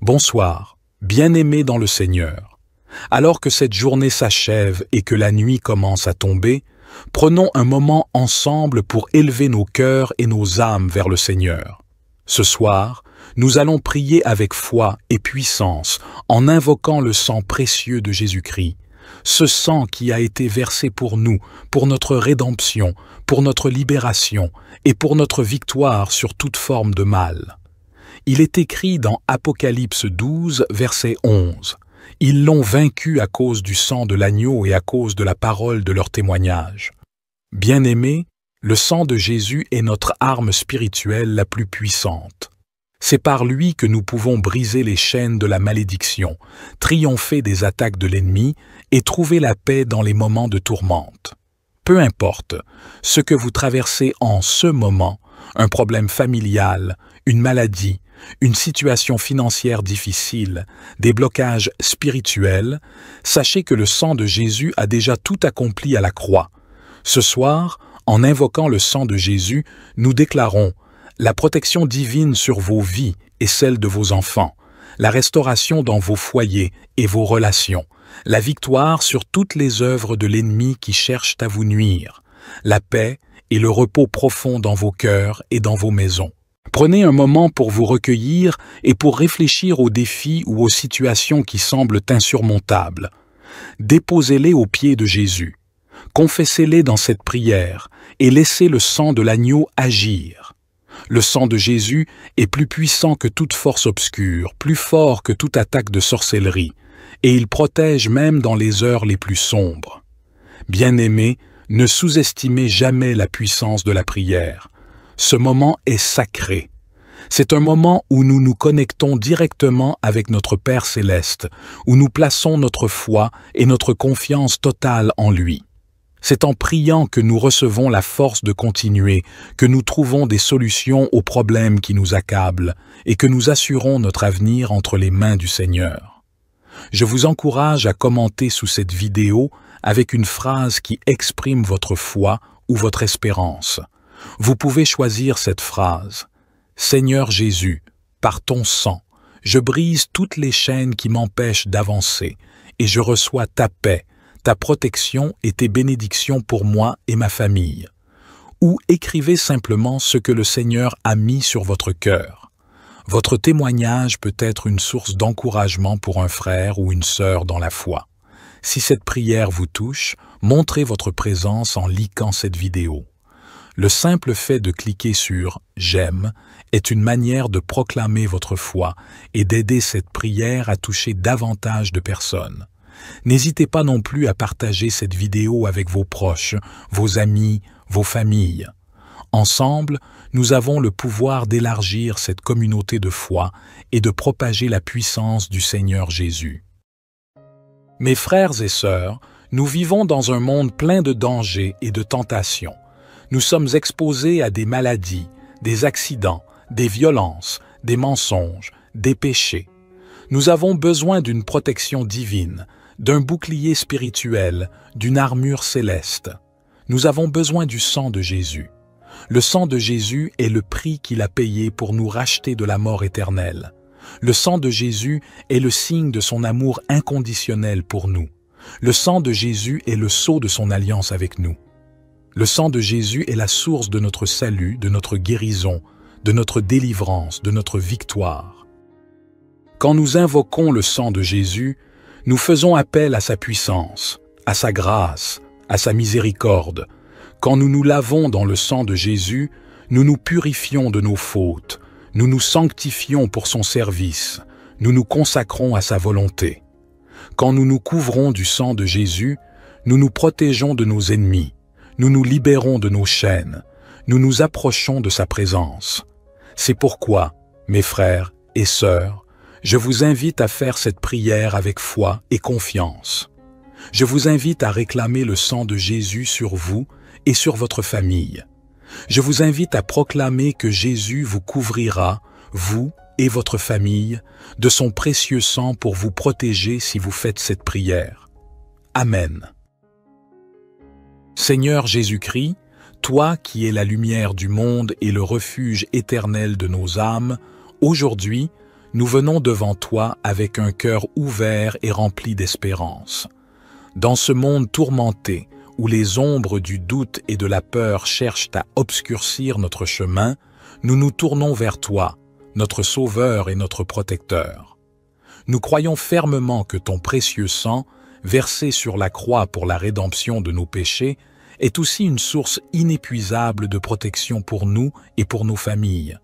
Bonsoir, bien-aimés dans le Seigneur. Alors que cette journée s'achève et que la nuit commence à tomber, prenons un moment ensemble pour élever nos cœurs et nos âmes vers le Seigneur. Ce soir, nous allons prier avec foi et puissance en invoquant le sang précieux de Jésus-Christ, ce sang qui a été versé pour nous, pour notre rédemption, pour notre libération et pour notre victoire sur toute forme de mal. Il est écrit dans Apocalypse 12, verset 11. Ils l'ont vaincu à cause du sang de l'agneau et à cause de la parole de leur témoignage. Bien-aimés, le sang de Jésus est notre arme spirituelle la plus puissante. C'est par lui que nous pouvons briser les chaînes de la malédiction, triompher des attaques de l'ennemi et trouver la paix dans les moments de tourmente. Peu importe ce que vous traversez en ce moment, un problème familial, une maladie, une situation financière difficile, des blocages spirituels, sachez que le sang de Jésus a déjà tout accompli à la croix. Ce soir, en invoquant le sang de Jésus, nous déclarons la protection divine sur vos vies et celle de vos enfants, la restauration dans vos foyers et vos relations, la victoire sur toutes les œuvres de l'ennemi qui cherchent à vous nuire, la paix et le repos profond dans vos cœurs et dans vos maisons. Prenez un moment pour vous recueillir et pour réfléchir aux défis ou aux situations qui semblent insurmontables. Déposez-les aux pieds de Jésus. Confessez-les dans cette prière et laissez le sang de l'agneau agir. Le sang de Jésus est plus puissant que toute force obscure, plus fort que toute attaque de sorcellerie, et il protège même dans les heures les plus sombres. Bien-aimés, ne sous-estimez jamais la puissance de la prière. Ce moment est sacré. C'est un moment où nous nous connectons directement avec notre Père céleste, où nous plaçons notre foi et notre confiance totale en lui. C'est en priant que nous recevons la force de continuer, que nous trouvons des solutions aux problèmes qui nous accablent et que nous assurons notre avenir entre les mains du Seigneur. Je vous encourage à commenter sous cette vidéo avec une phrase qui exprime votre foi ou votre espérance. Vous pouvez choisir cette phrase. « Seigneur Jésus, par ton sang, je brise toutes les chaînes qui m'empêchent d'avancer et je reçois ta paix, ta protection et tes bénédictions pour moi et ma famille. » Ou écrivez simplement ce que le Seigneur a mis sur votre cœur. Votre témoignage peut être une source d'encouragement pour un frère ou une sœur dans la foi. Si cette prière vous touche, montrez votre présence en likant cette vidéo. Le simple fait de cliquer sur « J'aime » est une manière de proclamer votre foi et d'aider cette prière à toucher davantage de personnes. N'hésitez pas non plus à partager cette vidéo avec vos proches, vos amis, vos familles. Ensemble, nous avons le pouvoir d'élargir cette communauté de foi et de propager la puissance du Seigneur Jésus. Mes frères et sœurs, nous vivons dans un monde plein de dangers et de tentations. Nous sommes exposés à des maladies, des accidents, des violences, des mensonges, des péchés. Nous avons besoin d'une protection divine, d'un bouclier spirituel, d'une armure céleste. Nous avons besoin du sang de Jésus. Le sang de Jésus est le prix qu'il a payé pour nous racheter de la mort éternelle. Le sang de Jésus est le signe de son amour inconditionnel pour nous. Le sang de Jésus est le sceau de son alliance avec nous. Le sang de Jésus est la source de notre salut, de notre guérison, de notre délivrance, de notre victoire. Quand nous invoquons le sang de Jésus, nous faisons appel à sa puissance, à sa grâce, à sa miséricorde. Quand nous nous lavons dans le sang de Jésus, nous nous purifions de nos fautes, nous nous sanctifions pour son service, nous nous consacrons à sa volonté. Quand nous nous couvrons du sang de Jésus, nous nous protégeons de nos ennemis, nous nous libérons de nos chaînes, nous nous approchons de sa présence. C'est pourquoi, mes frères et sœurs, je vous invite à faire cette prière avec foi et confiance. Je vous invite à réclamer le sang de Jésus sur vous et sur votre famille. Je vous invite à proclamer que Jésus vous couvrira, vous et votre famille, de son précieux sang pour vous protéger si vous faites cette prière. Amen. Seigneur Jésus-Christ, toi qui es la lumière du monde et le refuge éternel de nos âmes, aujourd'hui, nous venons devant toi avec un cœur ouvert et rempli d'espérance. Dans ce monde tourmenté, où les ombres du doute et de la peur cherchent à obscurcir notre chemin, nous nous tournons vers toi, notre Sauveur et notre Protecteur. Nous croyons fermement que ton précieux sang, versé sur la croix pour la rédemption de nos péchés, est aussi une source inépuisable de protection pour nous et pour nos familles.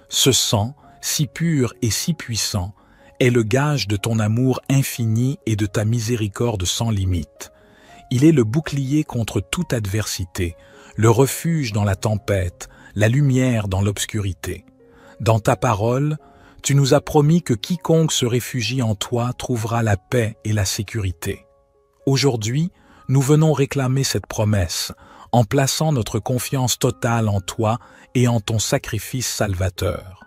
Ce sang, si pur et si puissant, est le gage de ton amour infini et de ta miséricorde sans limite. Il est le bouclier contre toute adversité, le refuge dans la tempête, la lumière dans l'obscurité. Dans ta parole, tu nous as promis que quiconque se réfugie en toi trouvera la paix et la sécurité. Aujourd'hui, nous venons réclamer cette promesse en plaçant notre confiance totale en toi et en ton sacrifice salvateur.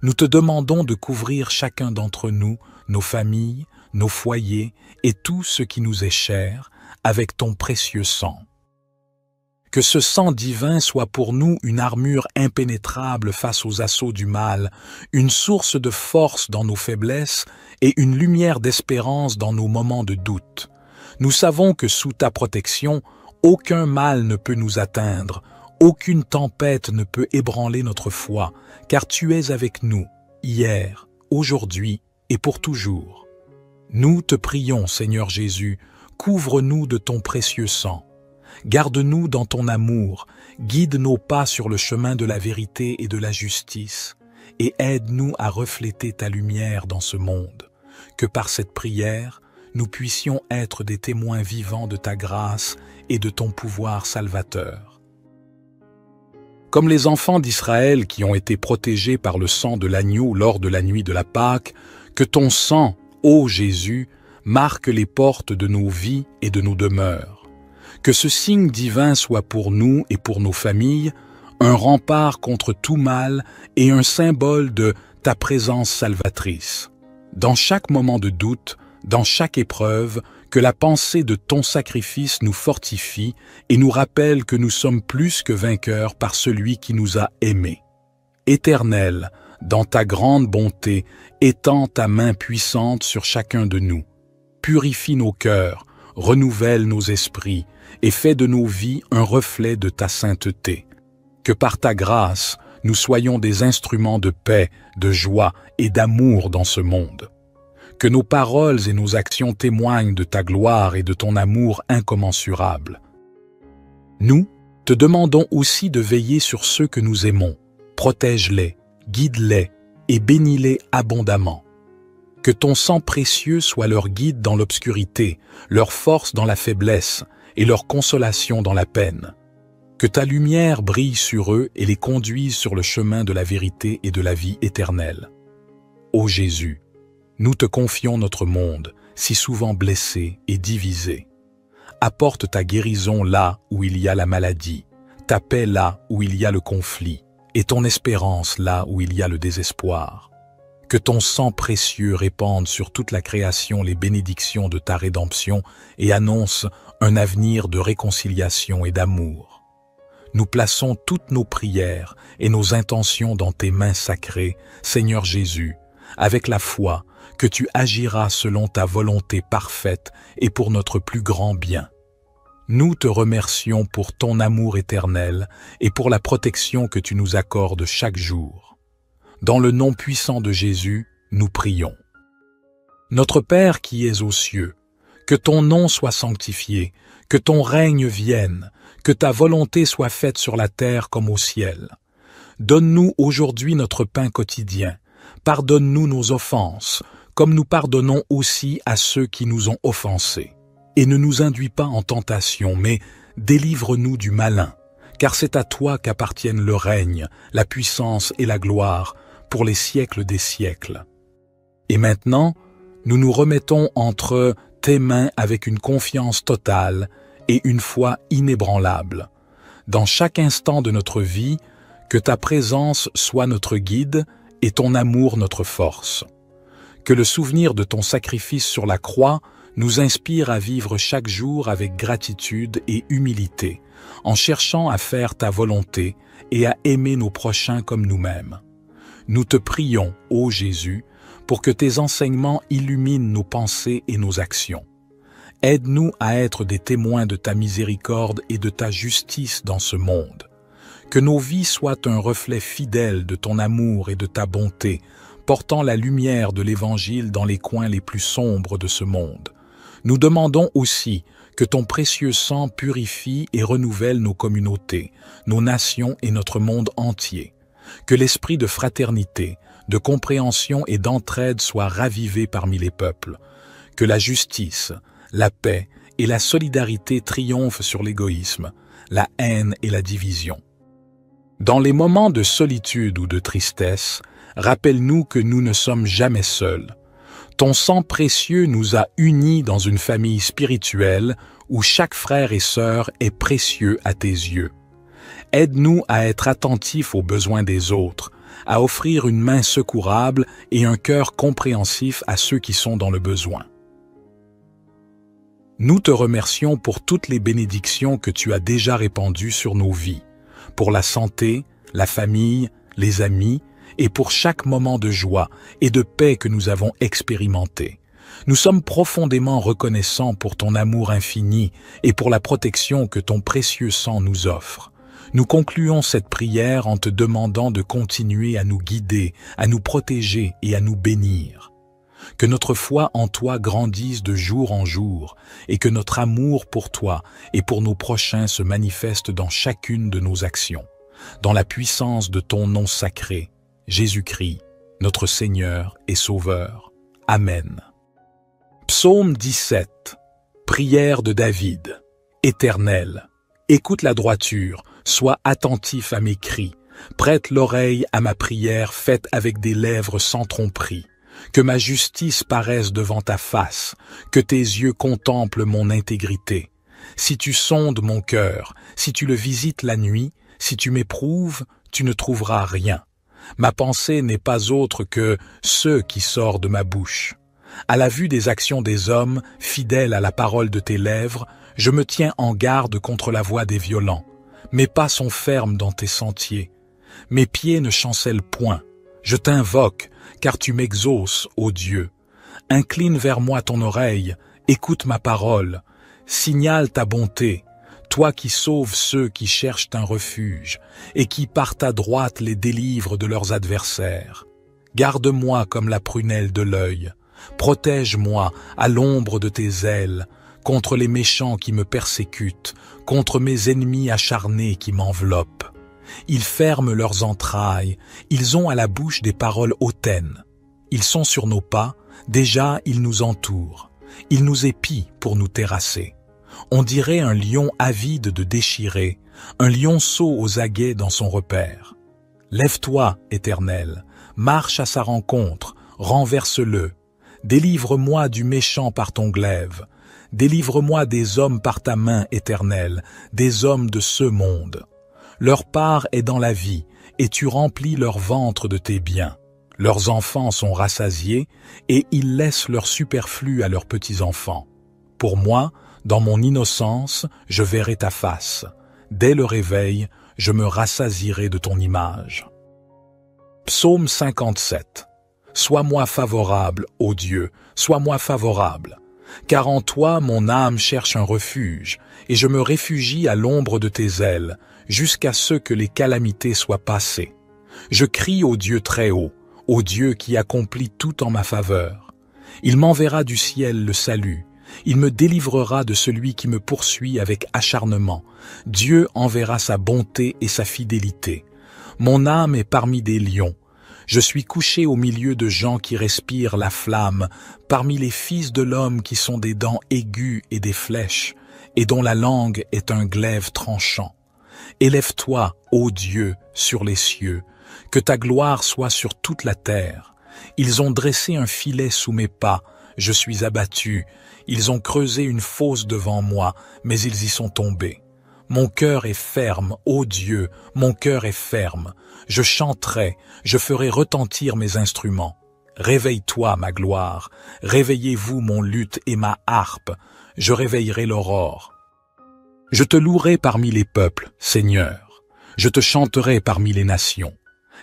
Nous te demandons de couvrir chacun d'entre nous, nos familles, nos foyers et tout ce qui nous est cher avec ton précieux sang. Que ce sang divin soit pour nous une armure impénétrable face aux assauts du mal, une source de force dans nos faiblesses et une lumière d'espérance dans nos moments de doute. Nous savons que sous ta protection, aucun mal ne peut nous atteindre, aucune tempête ne peut ébranler notre foi, car tu es avec nous, hier, aujourd'hui et pour toujours. Nous te prions, Seigneur Jésus, couvre-nous de ton précieux sang. Garde-nous dans ton amour, guide nos pas sur le chemin de la vérité et de la justice, et aide-nous à refléter ta lumière dans ce monde. Que par cette prière, nous puissions être des témoins vivants de ta grâce et de ton pouvoir salvateur. Comme les enfants d'Israël qui ont été protégés par le sang de l'agneau lors de la nuit de la Pâque, que ton sang, ô Jésus, marque les portes de nos vies et de nos demeures. Que ce signe divin soit pour nous et pour nos familles un rempart contre tout mal et un symbole de ta présence salvatrice. Dans chaque moment de doute, dans chaque épreuve, que la pensée de ton sacrifice nous fortifie et nous rappelle que nous sommes plus que vainqueurs par celui qui nous a aimés. Éternel, dans ta grande bonté, étends ta main puissante sur chacun de nous. Purifie nos cœurs, renouvelle nos esprits et fais de nos vies un reflet de ta sainteté. Que par ta grâce, nous soyons des instruments de paix, de joie et d'amour dans ce monde. Que nos paroles et nos actions témoignent de ta gloire et de ton amour incommensurable. Nous te demandons aussi de veiller sur ceux que nous aimons. Protège-les, guide-les et bénis-les abondamment. Que ton sang précieux soit leur guide dans l'obscurité, leur force dans la faiblesse et leur consolation dans la peine. Que ta lumière brille sur eux et les conduise sur le chemin de la vérité et de la vie éternelle. Ô Jésus, nous te confions notre monde, si souvent blessé et divisé. Apporte ta guérison là où il y a la maladie, ta paix là où il y a le conflit, et ton espérance là où il y a le désespoir. Que ton sang précieux répande sur toute la création les bénédictions de ta rédemption et annonce un avenir de réconciliation et d'amour. Nous plaçons toutes nos prières et nos intentions dans tes mains sacrées, Seigneur Jésus, avec la foi que tu agiras selon ta volonté parfaite et pour notre plus grand bien. Nous te remercions pour ton amour éternel et pour la protection que tu nous accordes chaque jour. Dans le nom puissant de Jésus, nous prions. Notre Père qui es aux cieux, que ton nom soit sanctifié, que ton règne vienne, que ta volonté soit faite sur la terre comme au ciel. Donne-nous aujourd'hui notre pain quotidien. Pardonne-nous nos offenses, comme nous pardonnons aussi à ceux qui nous ont offensés. Et ne nous induis pas en tentation, mais délivre-nous du malin, car c'est à toi qu'appartiennent le règne, la puissance et la gloire, pour les siècles des siècles. Et maintenant, nous nous remettons entre tes mains avec une confiance totale et une foi inébranlable. Dans chaque instant de notre vie, que ta présence soit notre guide et ton amour notre force. Que le souvenir de ton sacrifice sur la croix nous inspire à vivre chaque jour avec gratitude et humilité, en cherchant à faire ta volonté et à aimer nos prochains comme nous-mêmes. Nous te prions, ô Jésus, pour que tes enseignements illuminent nos pensées et nos actions. Aide-nous à être des témoins de ta miséricorde et de ta justice dans ce monde. Que nos vies soient un reflet fidèle de ton amour et de ta bonté, portant la lumière de l'Évangile dans les coins les plus sombres de ce monde. Nous demandons aussi que ton précieux sang purifie et renouvelle nos communautés, nos nations et notre monde entier. Que l'esprit de fraternité, de compréhension et d'entraide soit ravivé parmi les peuples. Que la justice, la paix et la solidarité triomphent sur l'égoïsme, la haine et la division. Dans les moments de solitude ou de tristesse, rappelle-nous que nous ne sommes jamais seuls. Ton sang précieux nous a unis dans une famille spirituelle où chaque frère et sœur est précieux à tes yeux. Aide-nous à être attentifs aux besoins des autres, à offrir une main secourable et un cœur compréhensif à ceux qui sont dans le besoin. Nous te remercions pour toutes les bénédictions que tu as déjà répandues sur nos vies, pour la santé, la famille, les amis, et pour chaque moment de joie et de paix que nous avons expérimenté. Nous sommes profondément reconnaissants pour ton amour infini et pour la protection que ton précieux sang nous offre. Nous concluons cette prière en te demandant de continuer à nous guider, à nous protéger et à nous bénir. Que notre foi en toi grandisse de jour en jour et que notre amour pour toi et pour nos prochains se manifeste dans chacune de nos actions. Dans la puissance de ton nom sacré, Jésus-Christ, notre Seigneur et Sauveur. Amen. Psaume 17. Prière de David. Éternel, écoute la droiture, sois attentif à mes cris, prête l'oreille à ma prière faite avec des lèvres sans tromperie. Que ma justice paraisse devant ta face, que tes yeux contemplent mon intégrité. Si tu sondes mon cœur, si tu le visites la nuit, si tu m'éprouves, tu ne trouveras rien. Ma pensée n'est pas autre que ce qui sort de ma bouche. À la vue des actions des hommes, fidèles à la parole de tes lèvres, je me tiens en garde contre la voix des violents. Mes pas sont fermes dans tes sentiers. Mes pieds ne chancellent point. Je t'invoque, car tu m'exauces, ô Dieu. Incline vers moi ton oreille, écoute ma parole. Signale ta bonté, toi qui sauves ceux qui cherchent un refuge, et qui par ta droite les délivres de leurs adversaires. Garde-moi comme la prunelle de l'œil. Protège-moi à l'ombre de tes ailes, contre les méchants qui me persécutent, contre mes ennemis acharnés qui m'enveloppent. Ils ferment leurs entrailles, ils ont à la bouche des paroles hautaines. Ils sont sur nos pas, déjà ils nous entourent. Ils nous épient pour nous terrasser. On dirait un lion avide de déchirer, un lionceau aux aguets dans son repère. Lève-toi, Éternel, marche à sa rencontre, renverse-le. Délivre-moi du méchant par ton glaive. Délivre-moi des hommes par ta main, Éternelle, des hommes de ce monde. Leur part est dans la vie, et tu remplis leur ventre de tes biens. Leurs enfants sont rassasiés, et ils laissent leur superflu à leurs petits-enfants. Pour moi, dans mon innocence, je verrai ta face. Dès le réveil, je me rassasierai de ton image. Psaume 57. Sois-moi favorable, ô Dieu, sois-moi favorable. Car en toi mon âme cherche un refuge, et je me réfugie à l'ombre de tes ailes, jusqu'à ce que les calamités soient passées. Je crie au Dieu très haut, au Dieu qui accomplit tout en ma faveur. Il m'enverra du ciel le salut, il me délivrera de celui qui me poursuit avec acharnement. Dieu enverra sa bonté et sa fidélité. Mon âme est parmi des lions. Je suis couché au milieu de gens qui respirent la flamme, parmi les fils de l'homme qui sont des dents aiguës et des flèches, et dont la langue est un glaive tranchant. Élève-toi, ô Dieu, sur les cieux, que ta gloire soit sur toute la terre. Ils ont dressé un filet sous mes pas, je suis abattu. Ils ont creusé une fosse devant moi, mais ils y sont tombés. Mon cœur est ferme, ô Dieu, mon cœur est ferme. Je chanterai, je ferai retentir mes instruments. Réveille-toi, ma gloire, réveillez-vous mon luth et ma harpe, je réveillerai l'aurore. Je te louerai parmi les peuples, Seigneur, je te chanterai parmi les nations,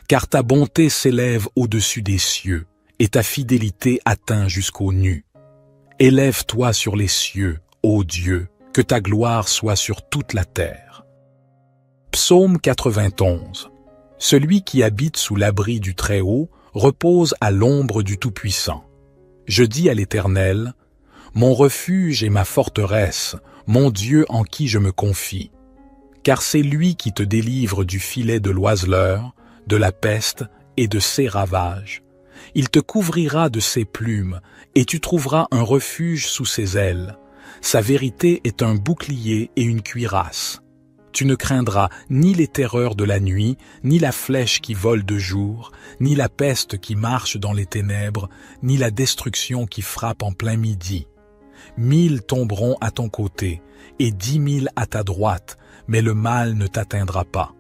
car ta bonté s'élève au-dessus des cieux, et ta fidélité atteint jusqu'aux nues. Élève-toi sur les cieux, ô Dieu, que ta gloire soit sur toute la terre. Psaume 91. Celui qui habite sous l'abri du Très-Haut repose à l'ombre du Tout-Puissant. Je dis à l'Éternel, mon refuge et ma forteresse, mon Dieu en qui je me confie. Car c'est lui qui te délivre du filet de l'oiseleur, de la peste et de ses ravages. Il te couvrira de ses plumes, et tu trouveras un refuge sous ses ailes. Sa vérité est un bouclier et une cuirasse. Tu ne craindras ni les terreurs de la nuit, ni la flèche qui vole de jour, ni la peste qui marche dans les ténèbres, ni la destruction qui frappe en plein midi. 1000 tomberont à ton côté, et 10 000 à ta droite, mais le mal ne t'atteindra pas.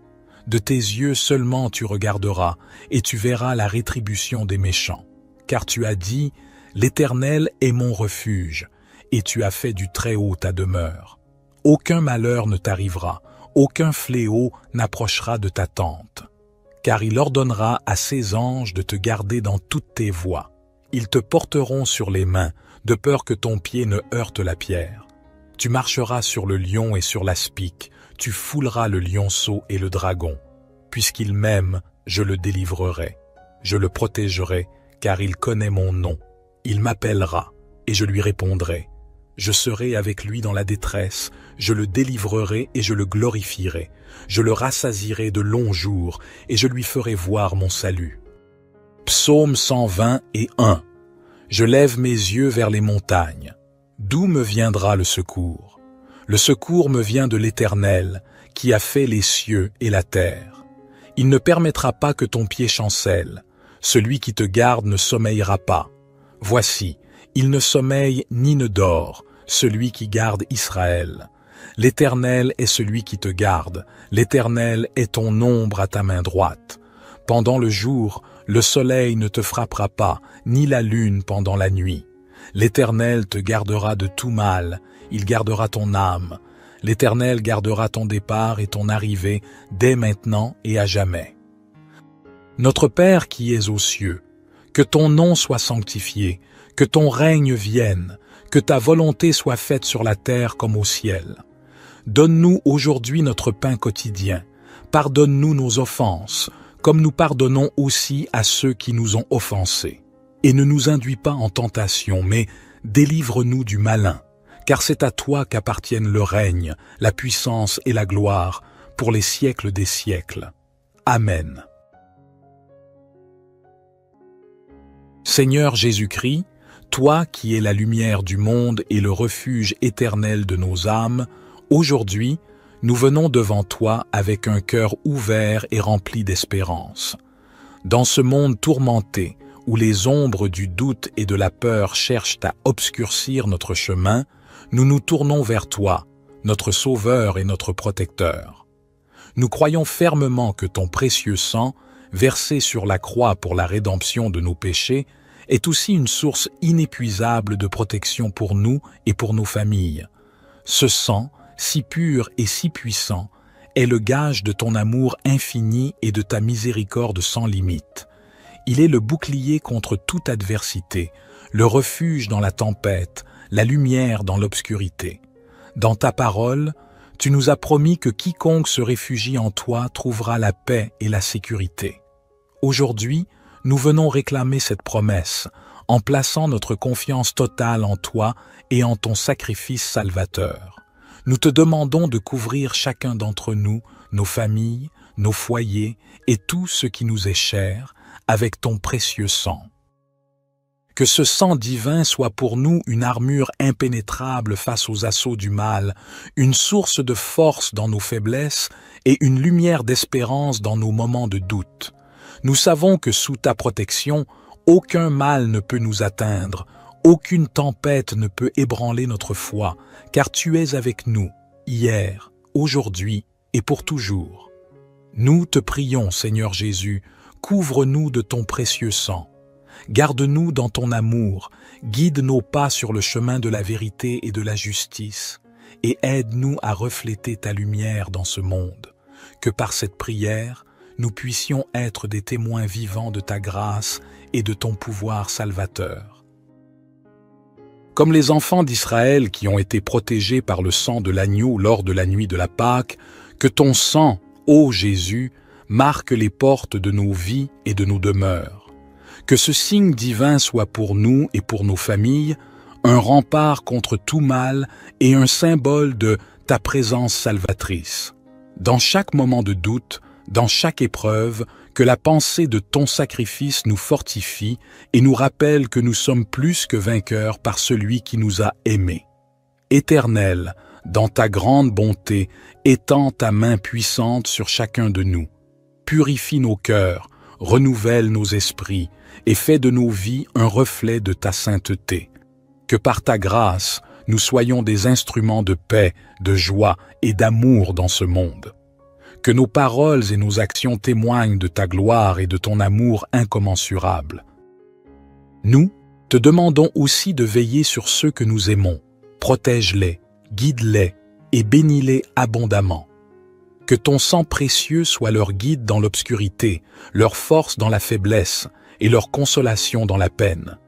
De tes yeux seulement tu regarderas, et tu verras la rétribution des méchants. Car tu as dit, l'Éternel est mon refuge, et tu as fait du Très-Haut ta demeure. Aucun malheur ne t'arrivera, aucun fléau n'approchera de ta tente. Car il ordonnera à ses anges de te garder dans toutes tes voies. Ils te porteront sur les mains, de peur que ton pied ne heurte la pierre. Tu marcheras sur le lion et sur l'aspic, tu fouleras le lionceau et le dragon. Puisqu'il m'aime, je le délivrerai. Je le protégerai, car il connaît mon nom. Il m'appellera, et je lui répondrai. Je serai avec lui dans la détresse, je le délivrerai et je le glorifierai. Je le rassasierai de longs jours, et je lui ferai voir mon salut. Psaume 121. Je lève mes yeux vers les montagnes. D'où me viendra le secours? Le secours me vient de l'Éternel, qui a fait les cieux et la terre. Il ne permettra pas que ton pied chancelle. Celui qui te garde ne sommeillera pas. Voici, il ne sommeille ni ne dort, celui qui garde Israël. L'Éternel est celui qui te garde. L'Éternel est ton ombre à ta main droite. Pendant le jour, le soleil ne te frappera pas, ni la lune pendant la nuit. L'Éternel te gardera de tout mal, il gardera ton âme. L'Éternel gardera ton départ et ton arrivée dès maintenant et à jamais. Notre Père qui es aux cieux, que ton nom soit sanctifié, que ton règne vienne, que ta volonté soit faite sur la terre comme au ciel. Donne-nous aujourd'hui notre pain quotidien. Pardonne-nous nos offenses, comme nous pardonnons aussi à ceux qui nous ont offensés. Et ne nous induis pas en tentation, mais délivre-nous du malin, car c'est à toi qu'appartiennent le règne, la puissance et la gloire, pour les siècles des siècles. Amen. Seigneur Jésus-Christ, toi qui es la lumière du monde et le refuge éternel de nos âmes, aujourd'hui, nous venons devant toi avec un cœur ouvert et rempli d'espérance. Dans ce monde tourmenté, où les ombres du doute et de la peur cherchent à obscurcir notre chemin, nous nous tournons vers toi, notre Sauveur et notre Protecteur. Nous croyons fermement que ton précieux sang, versé sur la croix pour la rédemption de nos péchés, est aussi une source inépuisable de protection pour nous et pour nos familles. Ce sang, si pur et si puissant, est le gage de ton amour infini et de ta miséricorde sans limite. Il est le bouclier contre toute adversité, le refuge dans la tempête, la lumière dans l'obscurité. Dans ta parole, tu nous as promis que quiconque se réfugie en toi trouvera la paix et la sécurité. Aujourd'hui, nous venons réclamer cette promesse en plaçant notre confiance totale en toi et en ton sacrifice salvateur. Nous te demandons de couvrir chacun d'entre nous, nos familles, nos foyers et tout ce qui nous est cher, avec ton précieux sang. Que ce sang divin soit pour nous une armure impénétrable face aux assauts du mal, une source de force dans nos faiblesses et une lumière d'espérance dans nos moments de doute. Nous savons que sous ta protection, aucun mal ne peut nous atteindre, aucune tempête ne peut ébranler notre foi, car tu es avec nous, hier, aujourd'hui et pour toujours. Nous te prions, Seigneur Jésus, couvre-nous de ton précieux sang. Garde-nous dans ton amour, guide nos pas sur le chemin de la vérité et de la justice, et aide-nous à refléter ta lumière dans ce monde. Que par cette prière, nous puissions être des témoins vivants de ta grâce et de ton pouvoir salvateur. Comme les enfants d'Israël qui ont été protégés par le sang de l'agneau lors de la nuit de la Pâque, que ton sang, ô Jésus, marque les portes de nos vies et de nos demeures. Que ce signe divin soit pour nous et pour nos familles un rempart contre tout mal et un symbole de ta présence salvatrice. Dans chaque moment de doute, dans chaque épreuve, que la pensée de ton sacrifice nous fortifie et nous rappelle que nous sommes plus que vainqueurs par celui qui nous a aimés. Éternel, dans ta grande bonté, étends ta main puissante sur chacun de nous. Purifie nos cœurs, renouvelle nos esprits et fais de nos vies un reflet de ta sainteté. Que par ta grâce, nous soyons des instruments de paix, de joie et d'amour dans ce monde. Que nos paroles et nos actions témoignent de ta gloire et de ton amour incommensurable. Nous te demandons aussi de veiller sur ceux que nous aimons. Protège-les, guide-les et bénis-les abondamment. Que ton sang précieux soit leur guide dans l'obscurité, leur force dans la faiblesse et leur consolation dans la peine.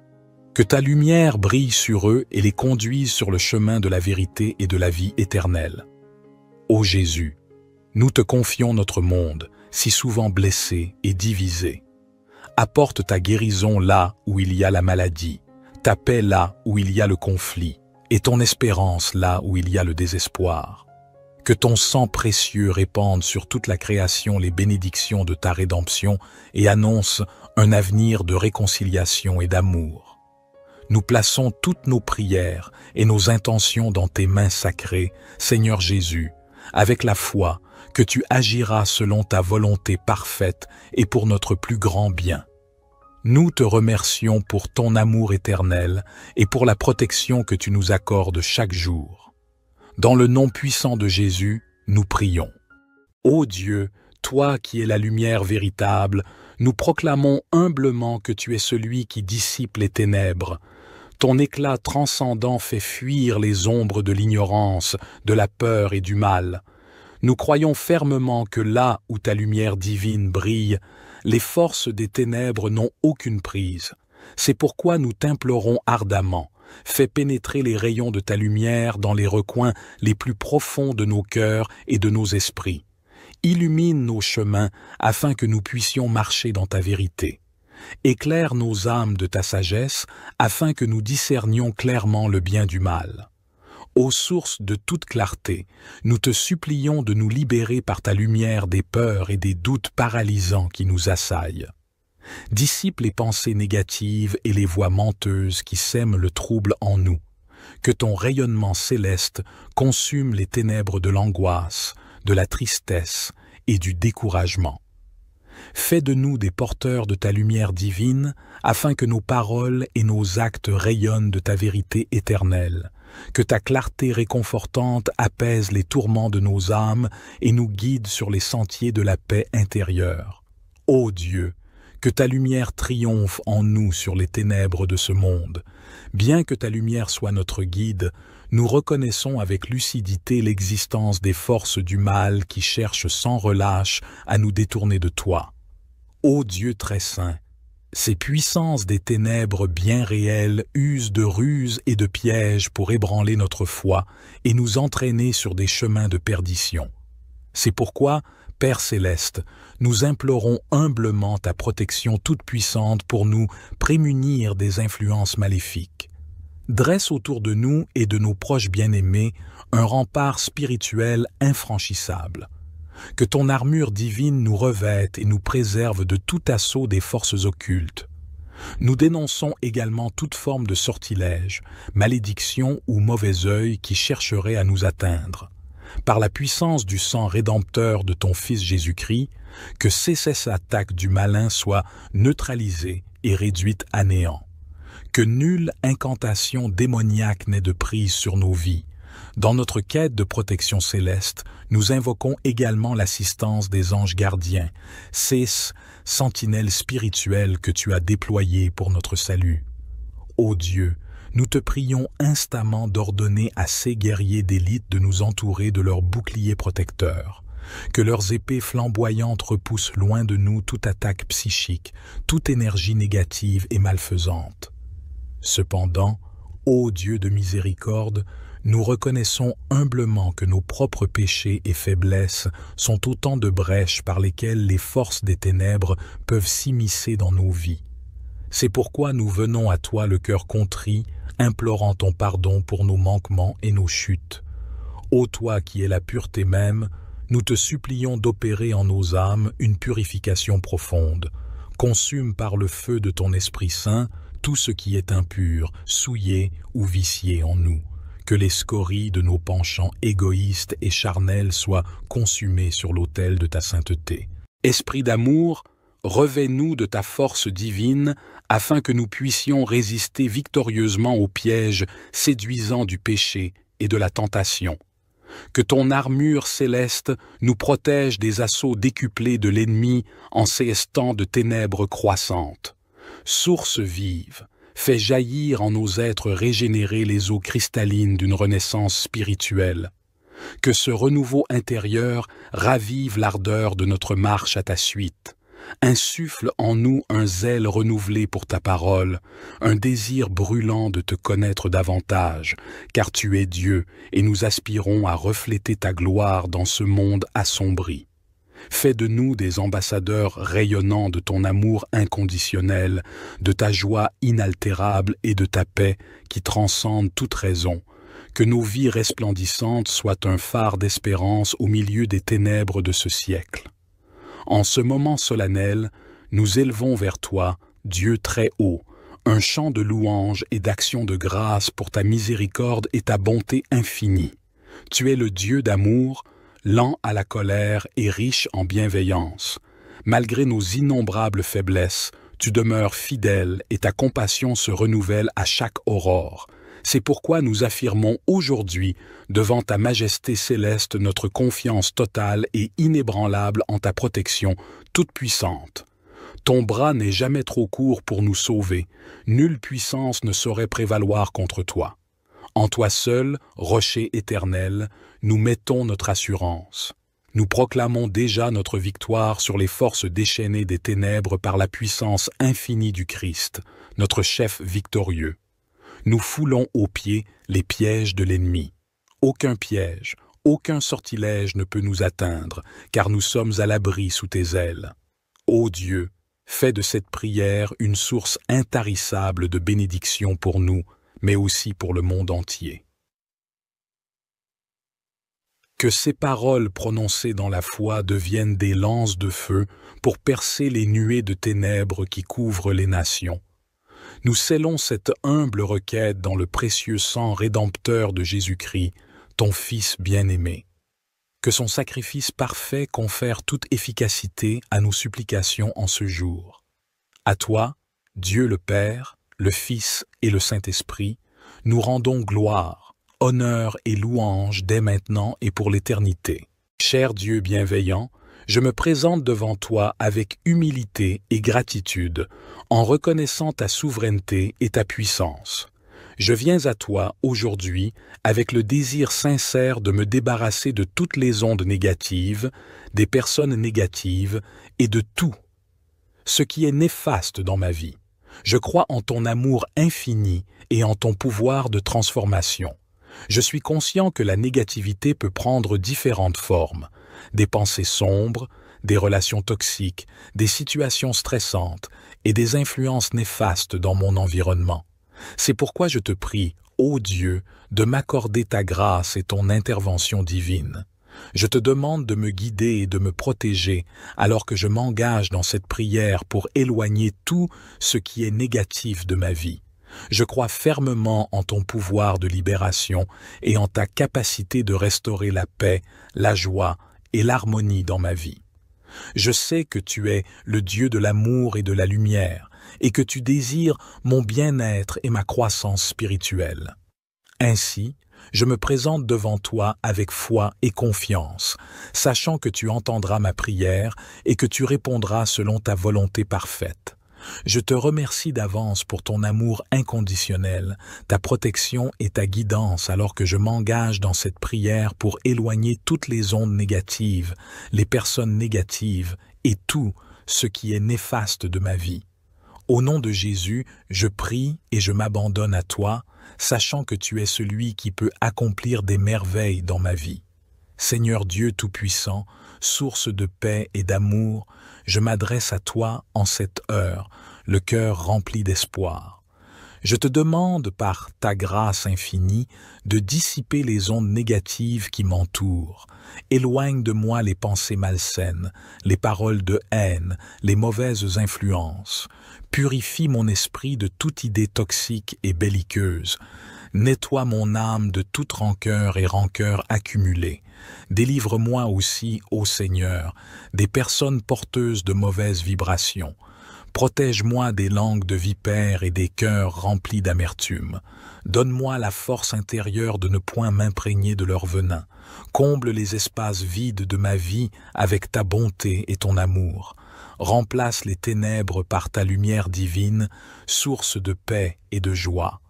Que ta lumière brille sur eux et les conduise sur le chemin de la vérité et de la vie éternelle. Ô Jésus, nous te confions notre monde, si souvent blessé et divisé. Apporte ta guérison là où il y a la maladie, ta paix là où il y a le conflit, et ton espérance là où il y a le désespoir. Que ton sang précieux répande sur toute la création les bénédictions de ta rédemption et annonce un avenir de réconciliation et d'amour. Nous plaçons toutes nos prières et nos intentions dans tes mains sacrées, Seigneur Jésus, avec la foi que tu agiras selon ta volonté parfaite et pour notre plus grand bien. Nous te remercions pour ton amour éternel et pour la protection que tu nous accordes chaque jour. Dans le nom puissant de Jésus, nous prions. Ô Dieu, toi qui es la lumière véritable, nous proclamons humblement que tu es celui qui dissipe les ténèbres. Ton éclat transcendant fait fuir les ombres de l'ignorance, de la peur et du mal. Nous croyons fermement que là où ta lumière divine brille, les forces des ténèbres n'ont aucune prise. C'est pourquoi nous t'implorons ardemment. Fais pénétrer les rayons de ta lumière dans les recoins les plus profonds de nos cœurs et de nos esprits. Illumine nos chemins afin que nous puissions marcher dans ta vérité. Éclaire nos âmes de ta sagesse afin que nous discernions clairement le bien du mal. Ô source de toute clarté, nous te supplions de nous libérer par ta lumière des peurs et des doutes paralysants qui nous assaillent. Dissipe les pensées négatives et les voix menteuses qui sèment le trouble en nous. Que ton rayonnement céleste consume les ténèbres de l'angoisse, de la tristesse et du découragement. Fais de nous des porteurs de ta lumière divine, afin que nos paroles et nos actes rayonnent de ta vérité éternelle. Que ta clarté réconfortante apaise les tourments de nos âmes et nous guide sur les sentiers de la paix intérieure. Ô Dieu, que ta lumière triomphe en nous sur les ténèbres de ce monde. Bien que ta lumière soit notre guide, nous reconnaissons avec lucidité l'existence des forces du mal qui cherchent sans relâche à nous détourner de toi. Ô Dieu très saint, ces puissances des ténèbres bien réelles usent de ruses et de pièges pour ébranler notre foi et nous entraîner sur des chemins de perdition. C'est pourquoi, Père céleste, nous implorons humblement ta protection toute puissante pour nous prémunir des influences maléfiques. Dresse autour de nous et de nos proches bien-aimés un rempart spirituel infranchissable. Que ton armure divine nous revête et nous préserve de tout assaut des forces occultes. Nous dénonçons également toute forme de sortilège, malédiction ou mauvais œil qui chercherait à nous atteindre. Par la puissance du sang rédempteur de ton Fils Jésus-Christ, que ces attaques du malin soient neutralisées et réduites à néant. Que nulle incantation démoniaque n'ait de prise sur nos vies. Dans notre quête de protection céleste, nous invoquons également l'assistance des anges gardiens, ces sentinelles spirituelles que tu as déployées pour notre salut. Ô Dieu, nous te prions instamment d'ordonner à ces guerriers d'élite de nous entourer de leurs boucliers protecteurs. Que leurs épées flamboyantes repoussent loin de nous toute attaque psychique, toute énergie négative et malfaisante. Cependant, ô Dieu de miséricorde, nous reconnaissons humblement que nos propres péchés et faiblesses sont autant de brèches par lesquelles les forces des ténèbres peuvent s'immiscer dans nos vies. C'est pourquoi nous venons à toi le cœur contrit, implorant ton pardon pour nos manquements et nos chutes. Ô toi qui es la pureté même, nous te supplions d'opérer en nos âmes une purification profonde. Consume par le feu de ton Esprit Saint tout ce qui est impur, souillé ou vicié en nous. Que les scories de nos penchants égoïstes et charnels soient consumées sur l'autel de ta sainteté. Esprit d'amour, revêt-nous de ta force divine afin que nous puissions résister victorieusement aux pièges séduisants du péché et de la tentation. Que ton armure céleste nous protège des assauts décuplés de l'ennemi en ces temps de ténèbres croissantes. Source vive, fais jaillir en nos êtres régénérés les eaux cristallines d'une renaissance spirituelle. Que ce renouveau intérieur ravive l'ardeur de notre marche à ta suite. Insuffle en nous un zèle renouvelé pour ta parole, un désir brûlant de te connaître davantage, car tu es Dieu et nous aspirons à refléter ta gloire dans ce monde assombri. Fais de nous des ambassadeurs rayonnants de ton amour inconditionnel, de ta joie inaltérable et de ta paix qui transcende toute raison. Que nos vies resplendissantes soient un phare d'espérance au milieu des ténèbres de ce siècle. En ce moment solennel, nous élevons vers toi, Dieu très haut, un chant de louange et d'action de grâce pour ta miséricorde et ta bonté infinie. Tu es le Dieu d'amour, lent à la colère et riche en bienveillance. Malgré nos innombrables faiblesses, tu demeures fidèle et ta compassion se renouvelle à chaque aurore. C'est pourquoi nous affirmons aujourd'hui, devant ta majesté céleste, notre confiance totale et inébranlable en ta protection toute puissante. Ton bras n'est jamais trop court pour nous sauver. Nulle puissance ne saurait prévaloir contre toi. En toi seul, rocher éternel, nous mettons notre assurance. Nous proclamons déjà notre victoire sur les forces déchaînées des ténèbres par la puissance infinie du Christ, notre chef victorieux. Nous foulons aux pieds les pièges de l'ennemi. Aucun piège, aucun sortilège ne peut nous atteindre, car nous sommes à l'abri sous tes ailes. Ô Dieu, fais de cette prière une source intarissable de bénédiction pour nous, mais aussi pour le monde entier. Que ces paroles prononcées dans la foi deviennent des lances de feu pour percer les nuées de ténèbres qui couvrent les nations. Nous scellons cette humble requête dans le précieux sang rédempteur de Jésus-Christ, ton Fils bien-aimé. Que son sacrifice parfait confère toute efficacité à nos supplications en ce jour. À toi, Dieu le Père, le Fils et le Saint-Esprit, nous rendons gloire, honneur et louange dès maintenant et pour l'éternité. Cher Dieu bienveillant, je me présente devant toi avec humilité et gratitude, en reconnaissant ta souveraineté et ta puissance. Je viens à toi aujourd'hui avec le désir sincère de me débarrasser de toutes les ondes négatives, des personnes négatives et de tout ce qui est néfaste dans ma vie. Je crois en ton amour infini et en ton pouvoir de transformation. Je suis conscient que la négativité peut prendre différentes formes, des pensées sombres, des relations toxiques, des situations stressantes et des influences néfastes dans mon environnement. C'est pourquoi je te prie, ô Dieu, de m'accorder ta grâce et ton intervention divine. Je te demande de me guider et de me protéger alors que je m'engage dans cette prière pour éloigner tout ce qui est négatif de ma vie. Je crois fermement en ton pouvoir de libération et en ta capacité de restaurer la paix, la joie et l'harmonie dans ma vie. Je sais que tu es le Dieu de l'amour et de la lumière et que tu désires mon bien-être et ma croissance spirituelle. Ainsi, je me présente devant toi avec foi et confiance, sachant que tu entendras ma prière et que tu répondras selon ta volonté parfaite. Je te remercie d'avance pour ton amour inconditionnel, ta protection et ta guidance alors que je m'engage dans cette prière pour éloigner toutes les ondes négatives, les personnes négatives et tout ce qui est néfaste de ma vie. Au nom de Jésus, je prie et je m'abandonne à toi, sachant que tu es celui qui peut accomplir des merveilles dans ma vie. Seigneur Dieu Tout-Puissant, source de paix et d'amour, je m'adresse à toi en cette heure, le cœur rempli d'espoir. Je te demande par ta grâce infinie de dissiper les ondes négatives qui m'entourent. Éloigne de moi les pensées malsaines, les paroles de haine, les mauvaises influences. Purifie mon esprit de toute idée toxique et belliqueuse. Nettoie mon âme de toute rancœur et rancœur accumulée. Délivre-moi aussi, ô Seigneur, des personnes porteuses de mauvaises vibrations. Protège-moi des langues de vipères et des cœurs remplis d'amertume. Donne-moi la force intérieure de ne point m'imprégner de leur venin. Comble les espaces vides de ma vie avec ta bonté et ton amour. Remplace les ténèbres par ta lumière divine, source de paix et de joie.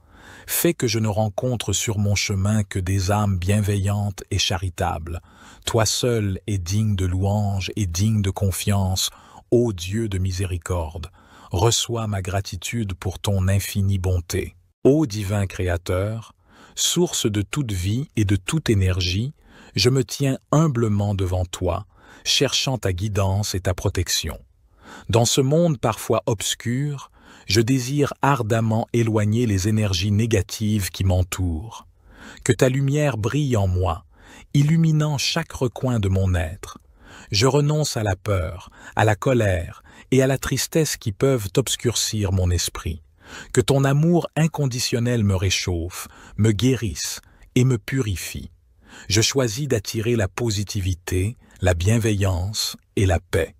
Fais que je ne rencontre sur mon chemin que des âmes bienveillantes et charitables. Toi seul es digne de louange et digne de confiance, ô Dieu de miséricorde. Reçois ma gratitude pour ton infinie bonté. Ô divin Créateur, source de toute vie et de toute énergie, je me tiens humblement devant toi, cherchant ta guidance et ta protection. Dans ce monde parfois obscur, je désire ardemment éloigner les énergies négatives qui m'entourent. Que ta lumière brille en moi, illuminant chaque recoin de mon être. Je renonce à la peur, à la colère et à la tristesse qui peuvent obscurcir mon esprit. Que ton amour inconditionnel me réchauffe, me guérisse et me purifie. Je choisis d'attirer la positivité, la bienveillance et la paix.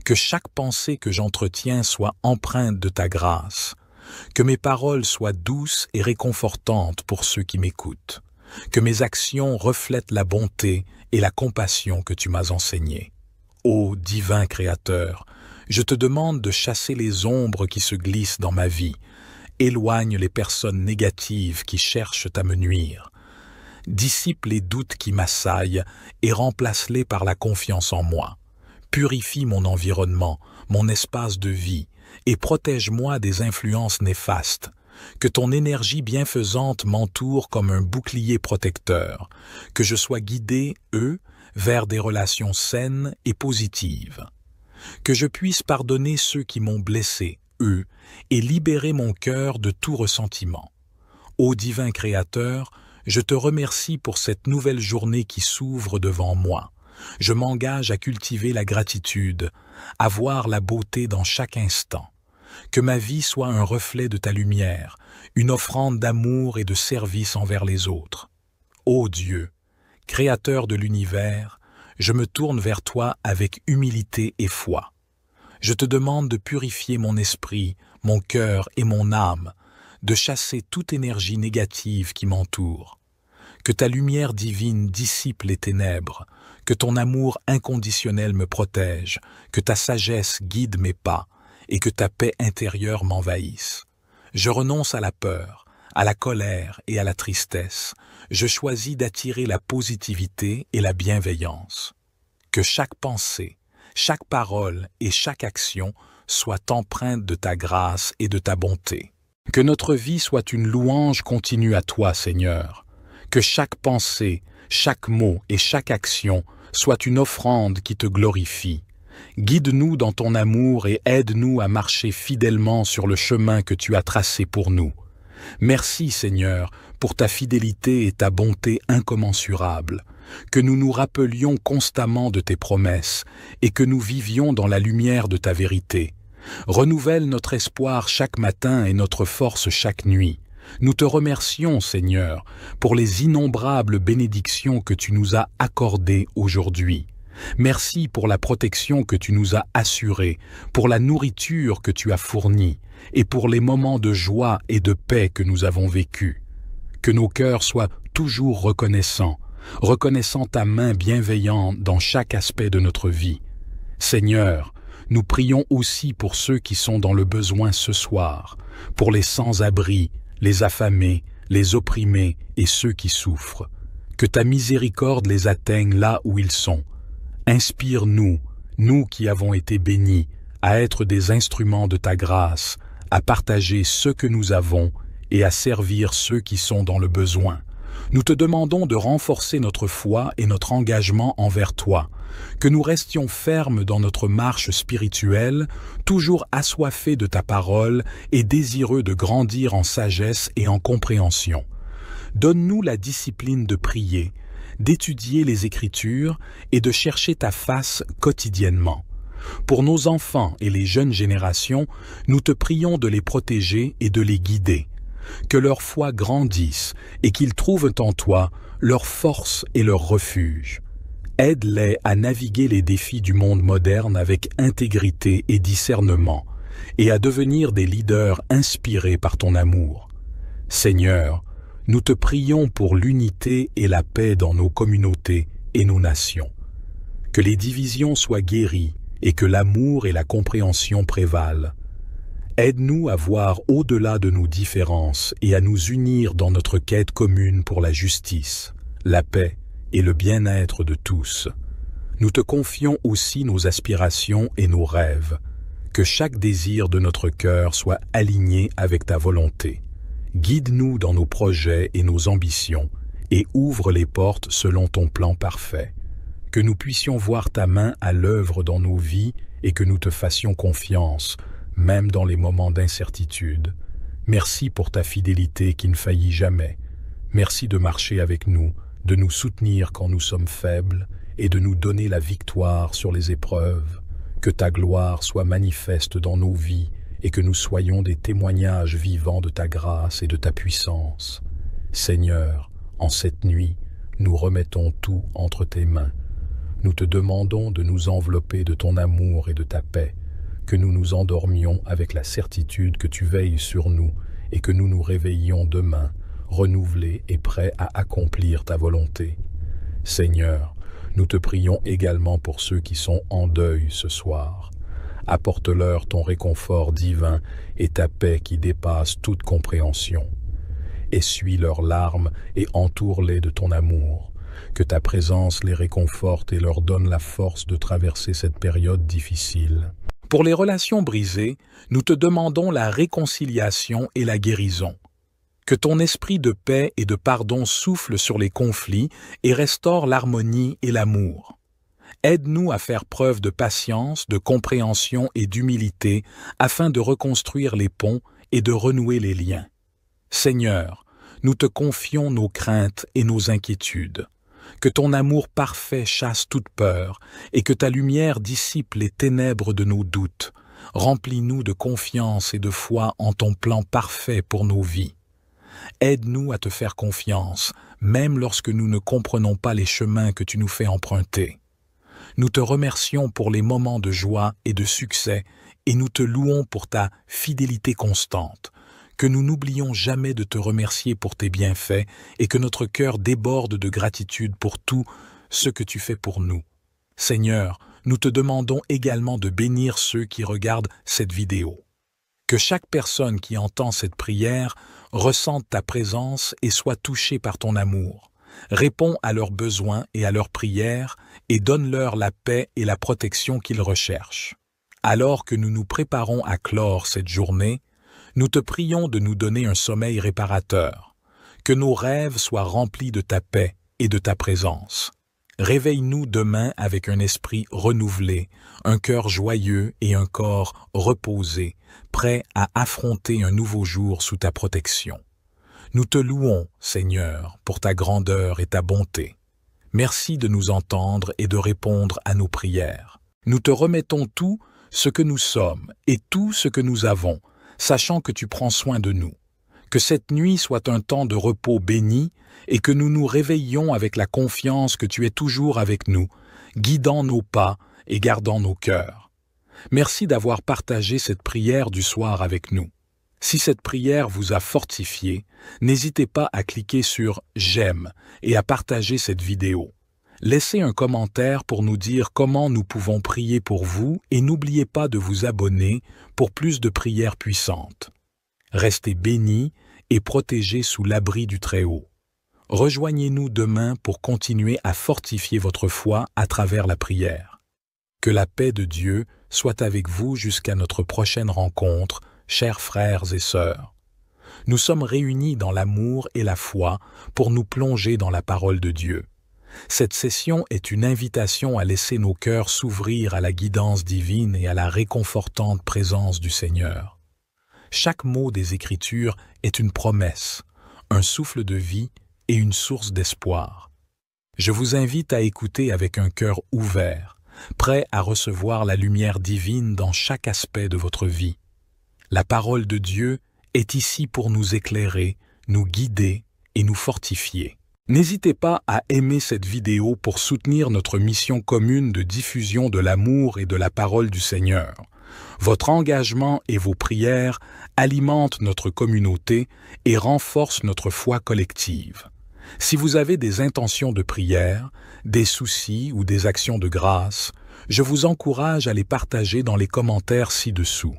Que chaque pensée que j'entretiens soit empreinte de ta grâce. Que mes paroles soient douces et réconfortantes pour ceux qui m'écoutent. Que mes actions reflètent la bonté et la compassion que tu m'as enseignées. Ô divin Créateur, je te demande de chasser les ombres qui se glissent dans ma vie. Éloigne les personnes négatives qui cherchent à me nuire. Dissipe les doutes qui m'assaillent et remplace-les par la confiance en moi. Purifie mon environnement, mon espace de vie, et protège-moi des influences néfastes. Que ton énergie bienfaisante m'entoure comme un bouclier protecteur. Que je sois guidé, vers des relations saines et positives. Que je puisse pardonner ceux qui m'ont blessé, et libérer mon cœur de tout ressentiment. Ô divin Créateur, je te remercie pour cette nouvelle journée qui s'ouvre devant moi. Je m'engage à cultiver la gratitude, à voir la beauté dans chaque instant. Que ma vie soit un reflet de ta lumière, une offrande d'amour et de service envers les autres. Ô Dieu, Créateur de l'univers, je me tourne vers toi avec humilité et foi. Je te demande de purifier mon esprit, mon cœur et mon âme, de chasser toute énergie négative qui m'entoure. Que ta lumière divine dissipe les ténèbres, que ton amour inconditionnel me protège, que ta sagesse guide mes pas et que ta paix intérieure m'envahisse. Je renonce à la peur, à la colère et à la tristesse. Je choisis d'attirer la positivité et la bienveillance. Que chaque pensée, chaque parole et chaque action soient empreintes de ta grâce et de ta bonté. Que notre vie soit une louange continue à toi, Seigneur. Que chaque pensée, chaque mot et chaque action soit une offrande qui te glorifie. Guide-nous dans ton amour et aide-nous à marcher fidèlement sur le chemin que tu as tracé pour nous. Merci, Seigneur, pour ta fidélité et ta bonté incommensurables. Que nous nous rappelions constamment de tes promesses et que nous vivions dans la lumière de ta vérité. Renouvelle notre espoir chaque matin et notre force chaque nuit. Nous te remercions, Seigneur, pour les innombrables bénédictions que tu nous as accordées aujourd'hui. Merci pour la protection que tu nous as assurée, pour la nourriture que tu as fournie et pour les moments de joie et de paix que nous avons vécus. Que nos cœurs soient toujours reconnaissant ta main bienveillante dans chaque aspect de notre vie. Seigneur, Nous prions aussi pour ceux qui sont dans le besoin ce soir, pour les sans-abri, les affamés, les opprimés et ceux qui souffrent. Que ta miséricorde les atteigne là où ils sont. Inspire-nous, nous qui avons été bénis, à être des instruments de ta grâce, à partager ce que nous avons et à servir ceux qui sont dans le besoin. Nous te demandons de renforcer notre foi et notre engagement envers toi, que nous restions fermes dans notre marche spirituelle, toujours assoiffés de ta parole et désireux de grandir en sagesse et en compréhension. Donne-nous la discipline de prier, d'étudier les Écritures et de chercher ta face quotidiennement. Pour nos enfants et les jeunes générations, nous te prions de les protéger et de les guider. Que leur foi grandisse et qu'ils trouvent en toi leur force et leur refuge. Aide-les à naviguer les défis du monde moderne avec intégrité et discernement et à devenir des leaders inspirés par ton amour. Seigneur, nous te prions pour l'unité et la paix dans nos communautés et nos nations. Que les divisions soient guéries et que l'amour et la compréhension prévalent. Aide-nous à voir au-delà de nos différences et à nous unir dans notre quête commune pour la justice, la paix et le bien-être de tous. Nous te confions aussi nos aspirations et nos rêves. Que chaque désir de notre cœur soit aligné avec ta volonté. Guide-nous dans nos projets et nos ambitions et ouvre les portes selon ton plan parfait. Que nous puissions voir ta main à l'œuvre dans nos vies et que nous te fassions confiance, même dans les moments d'incertitude. Merci pour ta fidélité qui ne faillit jamais. Merci de marcher avec nous, de nous soutenir quand nous sommes faibles et de nous donner la victoire sur les épreuves. Que ta gloire soit manifeste dans nos vies et que nous soyons des témoignages vivants de ta grâce et de ta puissance. Seigneur, en cette nuit, nous remettons tout entre tes mains. Nous te demandons de nous envelopper de ton amour et de ta paix, que nous nous endormions avec la certitude que tu veilles sur nous et que nous nous réveillions demain, renouvelés et prêts à accomplir ta volonté. Seigneur, nous te prions également pour ceux qui sont en deuil ce soir. Apporte-leur ton réconfort divin et ta paix qui dépasse toute compréhension. Essuie leurs larmes et entoure-les de ton amour. Que ta présence les réconforte et leur donne la force de traverser cette période difficile. Pour les relations brisées, nous te demandons la réconciliation et la guérison. Que ton esprit de paix et de pardon souffle sur les conflits et restaure l'harmonie et l'amour. Aide-nous à faire preuve de patience, de compréhension et d'humilité afin de reconstruire les ponts et de renouer les liens. Seigneur, nous te confions nos craintes et nos inquiétudes. Que ton amour parfait chasse toute peur et que ta lumière dissipe les ténèbres de nos doutes. Remplis-nous de confiance et de foi en ton plan parfait pour nos vies. Aide-nous à te faire confiance, même lorsque nous ne comprenons pas les chemins que tu nous fais emprunter. Nous te remercions pour les moments de joie et de succès et nous te louons pour ta fidélité constante. Que nous n'oublions jamais de te remercier pour tes bienfaits et que notre cœur déborde de gratitude pour tout ce que tu fais pour nous. Seigneur, nous te demandons également de bénir ceux qui regardent cette vidéo. Que chaque personne qui entend cette prière ressente ta présence et soit touchée par ton amour. Réponds à leurs besoins et à leurs prières et donne-leur la paix et la protection qu'ils recherchent. Alors que nous nous préparons à clore cette journée, nous te prions de nous donner un sommeil réparateur, que nos rêves soient remplis de ta paix et de ta présence. Réveille-nous demain avec un esprit renouvelé, un cœur joyeux et un corps reposé, prêt à affronter un nouveau jour sous ta protection. Nous te louons, Seigneur, pour ta grandeur et ta bonté. Merci de nous entendre et de répondre à nos prières. Nous te remettons tout ce que nous sommes et tout ce que nous avons, sachant que tu prends soin de nous. Que cette nuit soit un temps de repos béni et que nous nous réveillions avec la confiance que tu es toujours avec nous, guidant nos pas et gardant nos cœurs. Merci d'avoir partagé cette prière du soir avec nous. Si cette prière vous a fortifié, n'hésitez pas à cliquer sur « J'aime » et à partager cette vidéo. Laissez un commentaire pour nous dire comment nous pouvons prier pour vous et n'oubliez pas de vous abonner pour plus de prières puissantes. Restez bénis et protégés sous l'abri du Très-Haut. Rejoignez-nous demain pour continuer à fortifier votre foi à travers la prière. Que la paix de Dieu soit avec vous jusqu'à notre prochaine rencontre, chers frères et sœurs. Nous sommes réunis dans l'amour et la foi pour nous plonger dans la parole de Dieu. Cette session est une invitation à laisser nos cœurs s'ouvrir à la guidance divine et à la réconfortante présence du Seigneur. Chaque mot des Écritures est une promesse, un souffle de vie et une source d'espoir. Je vous invite à écouter avec un cœur ouvert, prêt à recevoir la lumière divine dans chaque aspect de votre vie. La parole de Dieu est ici pour nous éclairer, nous guider et nous fortifier. N'hésitez pas à aimer cette vidéo pour soutenir notre mission commune de diffusion de l'amour et de la parole du Seigneur. Votre engagement et vos prières alimentent notre communauté et renforcent notre foi collective. Si vous avez des intentions de prière, des soucis ou des actions de grâce, je vous encourage à les partager dans les commentaires ci-dessous.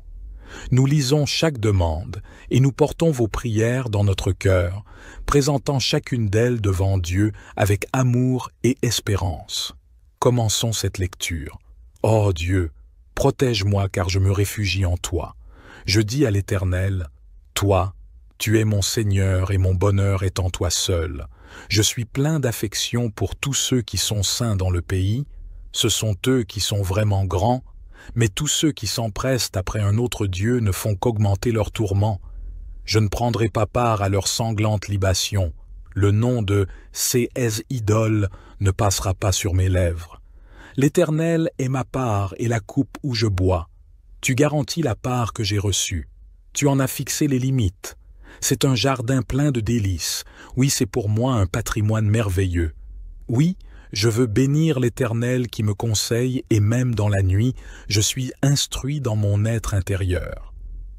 Nous lisons chaque demande et nous portons vos prières dans notre cœur, présentant chacune d'elles devant Dieu avec amour et espérance. Commençons cette lecture. Ô Dieu, protège-moi car je me réfugie en toi. Je dis à l'Éternel, toi, tu es mon Seigneur et mon bonheur est en toi seul. Je suis plein d'affection pour tous ceux qui sont saints dans le pays. Ce sont eux qui sont vraiment grands. Mais tous ceux qui s'empressent après un autre Dieu ne font qu'augmenter leurs tourments. Je ne prendrai pas part à leurs sanglantes libations. Le nom de ces idoles ne passera pas sur mes lèvres. L'Éternel est ma part et la coupe où je bois. Tu garantis la part que j'ai reçue. Tu en as fixé les limites. C'est un jardin plein de délices. Oui, c'est pour moi un patrimoine merveilleux. Oui, je veux bénir l'Éternel qui me conseille et même dans la nuit, je suis instruit dans mon être intérieur.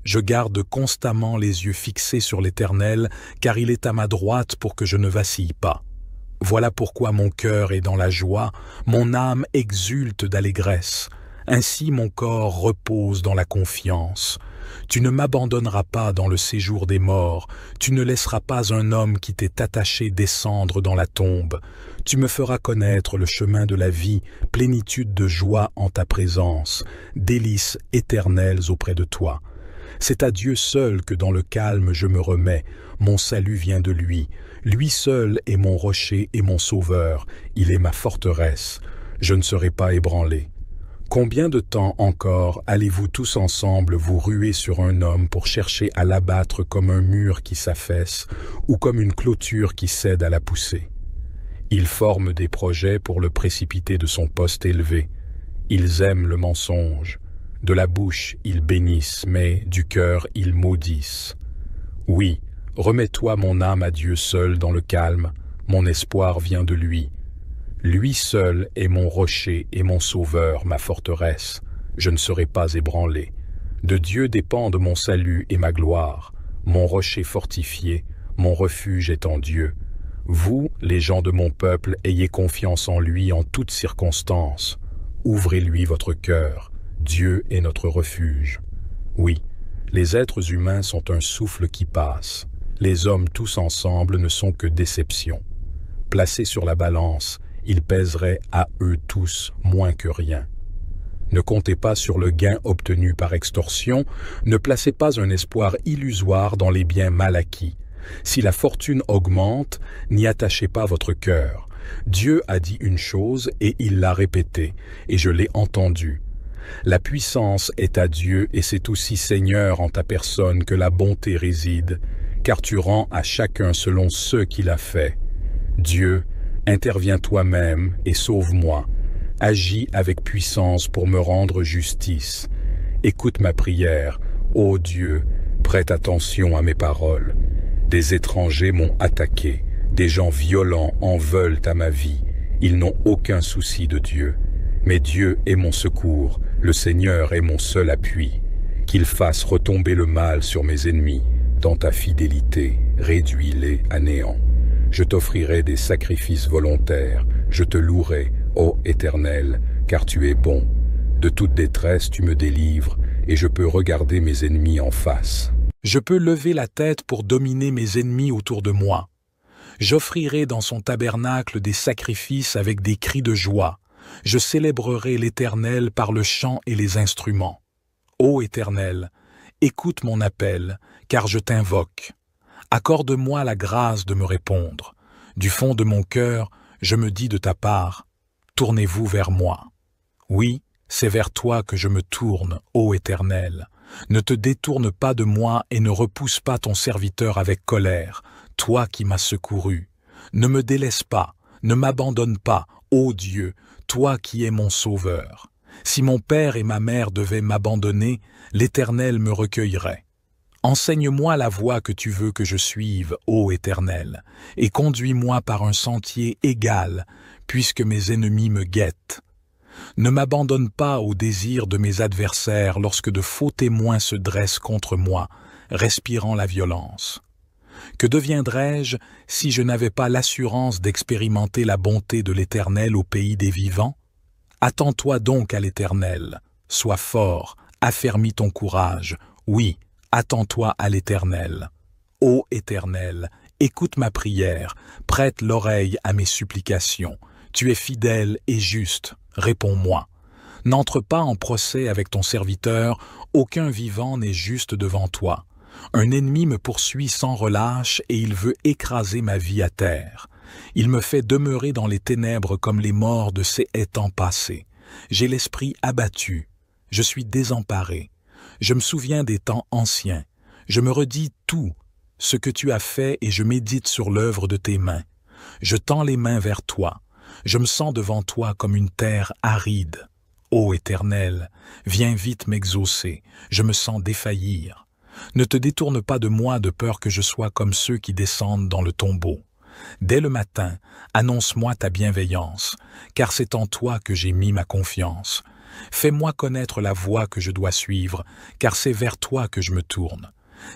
Je garde constamment les yeux fixés sur l'Éternel, car il est à ma droite pour que je ne vacille pas. Voilà pourquoi mon cœur est dans la joie, mon âme exulte d'allégresse. Ainsi mon corps repose dans la confiance. Tu ne m'abandonneras pas dans le séjour des morts, tu ne laisseras pas un homme qui t'est attaché descendre dans la tombe. Tu me feras connaître le chemin de la vie, plénitude de joie en ta présence, délices éternelles auprès de toi. C'est à Dieu seul que dans le calme je me remets, mon salut vient de lui. Lui seul est mon rocher et mon sauveur, il est ma forteresse, je ne serai pas ébranlé. Combien de temps encore allez-vous tous ensemble vous ruer sur un homme pour chercher à l'abattre comme un mur qui s'affaisse ou comme une clôture qui cède à la poussée? Ils forment des projets pour le précipiter de son poste élevé. Ils aiment le mensonge. De la bouche, ils bénissent, mais du cœur, ils maudissent. Oui, remets-toi mon âme à Dieu seul dans le calme. Mon espoir vient de lui. Lui seul est mon rocher et mon sauveur, ma forteresse. Je ne serai pas ébranlé. De Dieu dépendent mon salut et ma gloire. Mon rocher fortifié, mon refuge est en Dieu. Vous, les gens de mon peuple, ayez confiance en lui en toutes circonstances. Ouvrez-lui votre cœur. Dieu est notre refuge. Oui, les êtres humains sont un souffle qui passe. Les hommes tous ensemble ne sont que déception. Placés sur la balance, ils pèseraient à eux tous moins que rien. Ne comptez pas sur le gain obtenu par extorsion, ne placez pas un espoir illusoire dans les biens mal acquis. Si la fortune augmente, n'y attachez pas votre cœur. Dieu a dit une chose et il l'a répétée, et je l'ai entendue. La puissance est à Dieu et c'est aussi Seigneur en ta personne que la bonté réside, car tu rends à chacun selon ce qu'il a fait. Dieu, interviens toi-même et sauve-moi. Agis avec puissance pour me rendre justice. Écoute ma prière, ô Dieu, prête attention à mes paroles. Des étrangers m'ont attaqué, des gens violents en veulent à ma vie. Ils n'ont aucun souci de Dieu. Mais Dieu est mon secours, le Seigneur est mon seul appui. Qu'il fasse retomber le mal sur mes ennemis. Dans ta fidélité, réduis-les à néant. Je t'offrirai des sacrifices volontaires, Je te louerai, ô Éternel, car tu es bon. De toute détresse tu me délivres, et je peux regarder mes ennemis en face. Je peux lever la tête pour dominer mes ennemis autour de moi. J'offrirai dans son tabernacle des sacrifices avec des cris de joie. Je célébrerai l'Éternel par le chant et les instruments. Ô Éternel, écoute mon appel, car je t'invoque. Accorde-moi la grâce de me répondre. Du fond de mon cœur, je me dis de ta part, tournez-vous vers moi. Oui, c'est vers toi que je me tourne, ô Éternel. Ne te détourne pas de moi et ne repousse pas ton serviteur avec colère, toi qui m'as secouru. Ne me délaisse pas, ne m'abandonne pas, ô Dieu, toi qui es mon sauveur. Si mon père et ma mère devaient m'abandonner, l'Éternel me recueillerait. Enseigne-moi la voie que tu veux que je suive, ô Éternel, et conduis-moi par un sentier égal, puisque mes ennemis me guettent. Ne m'abandonne pas au désir de mes adversaires lorsque de faux témoins se dressent contre moi, respirant la violence. Que deviendrais-je si je n'avais pas l'assurance d'expérimenter la bonté de l'Éternel au pays des vivants? Attends-toi donc à l'Éternel, sois fort, affermis ton courage, oui, attends-toi à l'Éternel. Ô Éternel, écoute ma prière, prête l'oreille à mes supplications. Tu es fidèle et juste, réponds-moi. N'entre pas en procès avec ton serviteur, aucun vivant n'est juste devant toi. Un ennemi me poursuit sans relâche et il veut écraser ma vie à terre. Il me fait demeurer dans les ténèbres comme les morts de ces temps passés. J'ai l'esprit abattu, je suis désemparé. Je me souviens des temps anciens. Je me redis tout ce que tu as fait et je médite sur l'œuvre de tes mains. Je tends les mains vers toi. Je me sens devant toi comme une terre aride. Ô Éternel, viens vite m'exaucer, je me sens défaillir. Ne te détourne pas de moi de peur que je sois comme ceux qui descendent dans le tombeau. Dès le matin, annonce-moi ta bienveillance, car c'est en toi que j'ai mis ma confiance. Fais-moi connaître la voie que je dois suivre, car c'est vers toi que je me tourne.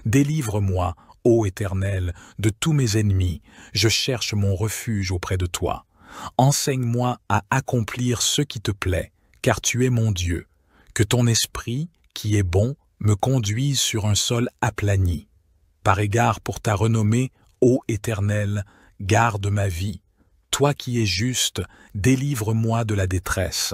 Délivre-moi, ô Éternel, de tous mes ennemis, je cherche mon refuge auprès de toi. Enseigne-moi à accomplir ce qui te plaît, car tu es mon Dieu. Que ton esprit, qui est bon, me conduise sur un sol aplani. Par égard pour ta renommée, ô Éternel, garde ma vie. Toi qui es juste, délivre-moi de la détresse.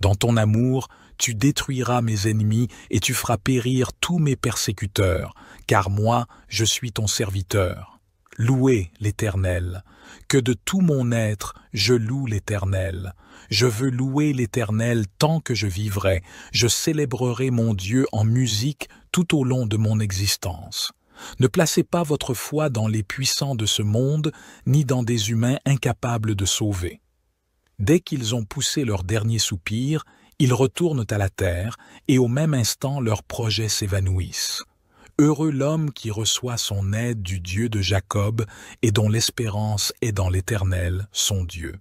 Dans ton amour, tu détruiras mes ennemis et tu feras périr tous mes persécuteurs, car moi, je suis ton serviteur. Louez l'Éternel. Que de tout mon être, je loue l'Éternel. Je veux louer l'Éternel tant que je vivrai. Je célébrerai mon Dieu en musique tout au long de mon existence. Ne placez pas votre foi dans les puissants de ce monde, ni dans des humains incapables de sauver. Dès qu'ils ont poussé leur dernier soupir, ils retournent à la terre, et au même instant leurs projets s'évanouissent. Heureux l'homme qui reçoit son aide du Dieu de Jacob et dont l'espérance est dans l'Éternel, son Dieu.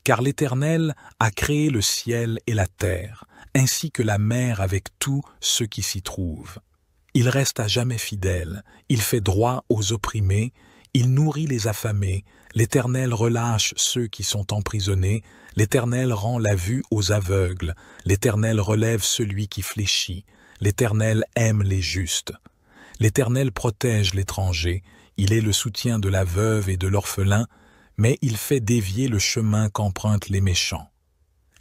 Car l'Éternel a créé le ciel et la terre, ainsi que la mer avec tout ce qui s'y trouve. Il reste à jamais fidèle, il fait droit aux opprimés, il nourrit les affamés, l'Éternel relâche ceux qui sont emprisonnés, l'Éternel rend la vue aux aveugles, l'Éternel relève celui qui fléchit, l'Éternel aime les justes. L'Éternel protège l'étranger, il est le soutien de la veuve et de l'orphelin, mais il fait dévier le chemin qu'empruntent les méchants.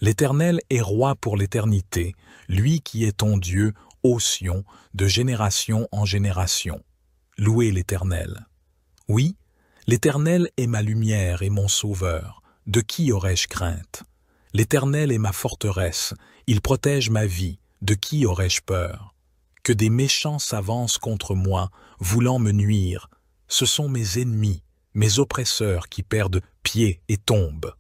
L'Éternel est roi pour l'éternité, lui qui est ton Dieu, ô Sion, de génération en génération. Louez l'Éternel. Oui, l'Éternel est ma lumière et mon sauveur. De qui aurais-je crainte? L'Éternel est ma forteresse, il protège ma vie. De qui aurais-je peur? Que des méchants s'avancent contre moi, voulant me nuire. Ce sont mes ennemis, mes oppresseurs qui perdent pied et tombent.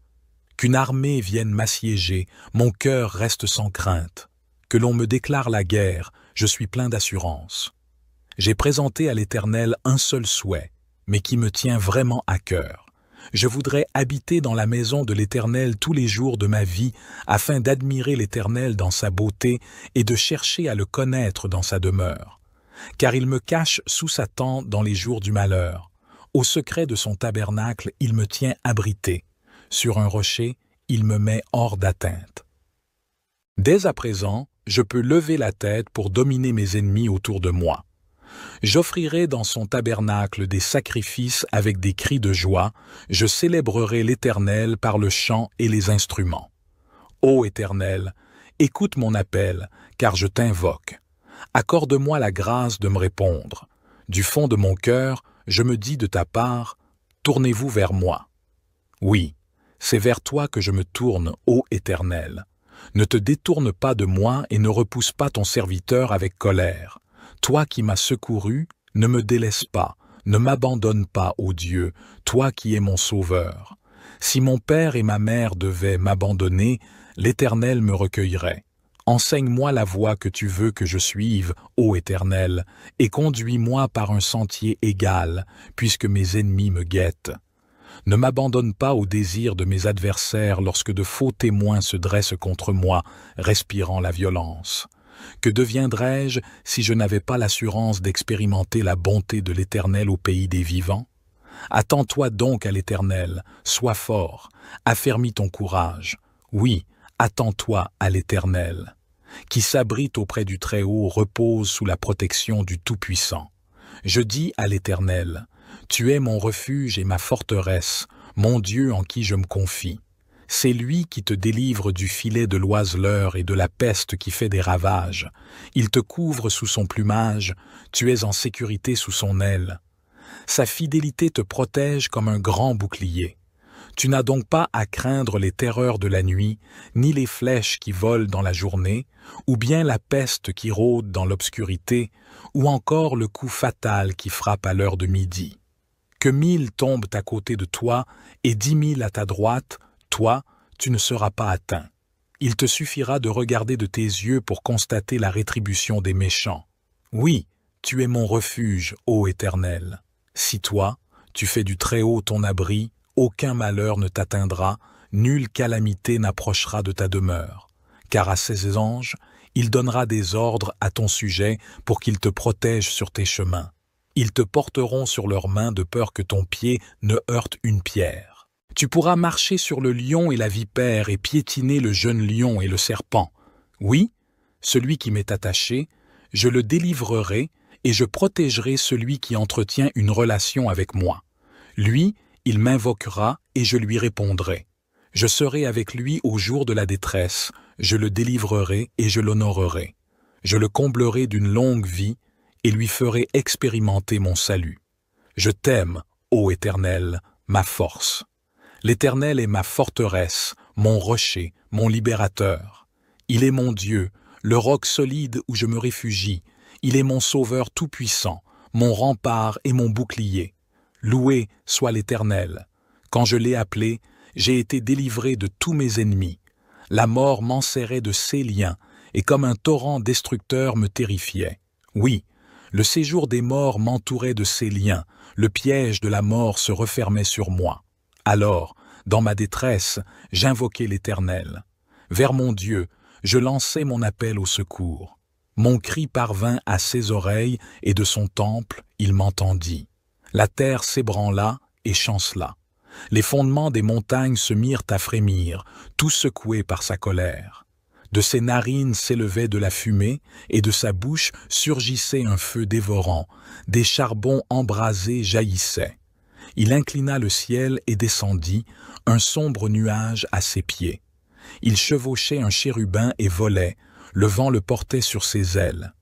Qu'une armée vienne m'assiéger, mon cœur reste sans crainte. Que l'on me déclare la guerre, je suis plein d'assurance. J'ai présenté à l'Éternel un seul souhait, mais qui me tient vraiment à cœur. Je voudrais habiter dans la maison de l'Éternel tous les jours de ma vie, afin d'admirer l'Éternel dans sa beauté et de chercher à le connaître dans sa demeure. Car il me cache sous sa tente dans les jours du malheur. Au secret de son tabernacle, il me tient abrité. Sur un rocher, il me met hors d'atteinte. Dès à présent, je peux lever la tête pour dominer mes ennemis autour de moi. J'offrirai dans son tabernacle des sacrifices avec des cris de joie, je célébrerai l'Éternel par le chant et les instruments. Ô Éternel, écoute mon appel, car je t'invoque. Accorde-moi la grâce de me répondre. Du fond de mon cœur, je me dis de ta part, tournez-vous vers moi. Oui, c'est vers toi que je me tourne, ô Éternel. Ne te détourne pas de moi et ne repousse pas ton serviteur avec colère. Toi qui m'as secouru, ne me délaisse pas, ne m'abandonne pas, ô Dieu, toi qui es mon sauveur. Si mon père et ma mère devaient m'abandonner, l'Éternel me recueillerait. Enseigne-moi la voie que tu veux que je suive, ô Éternel, et conduis-moi par un sentier égal, puisque mes ennemis me guettent. Ne m'abandonne pas au désir de mes adversaires lorsque de faux témoins se dressent contre moi, respirant la violence. Que deviendrais-je si je n'avais pas l'assurance d'expérimenter la bonté de l'Éternel au pays des vivants? Attends-toi donc à l'Éternel, sois fort, affermis ton courage. Oui, attends-toi à l'Éternel. Qui s'abrite auprès du Très-Haut repose sous la protection du Tout-Puissant. Je dis à l'Éternel, tu es mon refuge et ma forteresse, mon Dieu en qui je me confie. C'est lui qui te délivre du filet de l'oiseleur et de la peste qui fait des ravages. Il te couvre sous son plumage, tu es en sécurité sous son aile. Sa fidélité te protège comme un grand bouclier. Tu n'as donc pas à craindre les terreurs de la nuit, ni les flèches qui volent dans la journée, ou bien la peste qui rôde dans l'obscurité, ou encore le coup fatal qui frappe à l'heure de midi. Que 1000 tombent à côté de toi et 10 000 à ta droite, toi, tu ne seras pas atteint. Il te suffira de regarder de tes yeux pour constater la rétribution des méchants. Oui, tu es mon refuge, ô Éternel. Si toi, tu fais du Très-Haut ton abri, aucun malheur ne t'atteindra, nulle calamité n'approchera de ta demeure. Car à ses anges, il donnera des ordres à ton sujet pour qu'ils te protègent sur tes chemins. Ils te porteront sur leurs mains de peur que ton pied ne heurte une pierre. Tu pourras marcher sur le lion et la vipère et piétiner le jeune lion et le serpent. Oui, celui qui m'est attaché, je le délivrerai et je protégerai celui qui entretient une relation avec moi. Lui, il m'invoquera et je lui répondrai. Je serai avec lui au jour de la détresse, je le délivrerai et je l'honorerai. Je le comblerai d'une longue vie et lui ferai expérimenter mon salut. Je t'aime, ô Éternel, ma force. L'Éternel est ma forteresse, mon rocher, mon libérateur. Il est mon Dieu, le roc solide où je me réfugie. Il est mon sauveur tout-puissant, mon rempart et mon bouclier. Loué soit l'Éternel. Quand je l'ai appelé, j'ai été délivré de tous mes ennemis. La mort m'enserrait de ses liens, et comme un torrent destructeur me terrifiait. Oui, le séjour des morts m'entourait de ses liens, le piège de la mort se refermait sur moi. Alors, dans ma détresse, j'invoquai l'Éternel. Vers mon Dieu, je lançai mon appel au secours. Mon cri parvint à ses oreilles, et de son temple, il m'entendit. La terre s'ébranla et chancela. Les fondements des montagnes se mirent à frémir, tout secoués par sa colère. De ses narines s'élevait de la fumée, et de sa bouche surgissait un feu dévorant. Des charbons embrasés jaillissaient. Il inclina le ciel et descendit, un sombre nuage à ses pieds. Il chevauchait un chérubin et volait, le vent le portait sur ses ailes.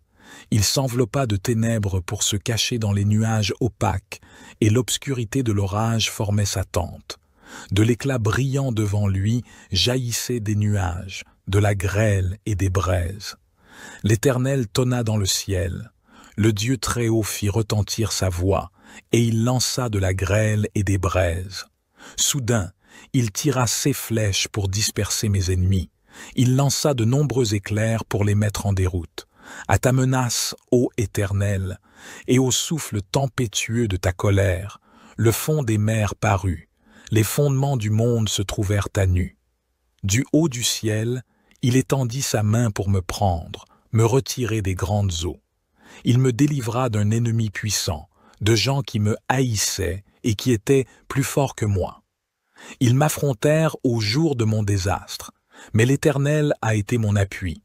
Il s'enveloppa de ténèbres pour se cacher dans les nuages opaques, et l'obscurité de l'orage formait sa tente. De l'éclat brillant devant lui jaillissaient des nuages, de la grêle et des braises. L'Éternel tonna dans le ciel. Le Dieu Très-Haut fit retentir sa voix, et il lança de la grêle et des braises. Soudain, il tira ses flèches pour disperser mes ennemis. Il lança de nombreux éclairs pour les mettre en déroute. À ta menace, ô Éternel, et au souffle tempétueux de ta colère, le fond des mers parut, les fondements du monde se trouvèrent à nu. Du haut du ciel, il étendit sa main pour me prendre, me retirer des grandes eaux. Il me délivra d'un ennemi puissant, de gens qui me haïssaient et qui étaient plus forts que moi. Ils m'affrontèrent au jour de mon désastre, mais l'Éternel a été mon appui.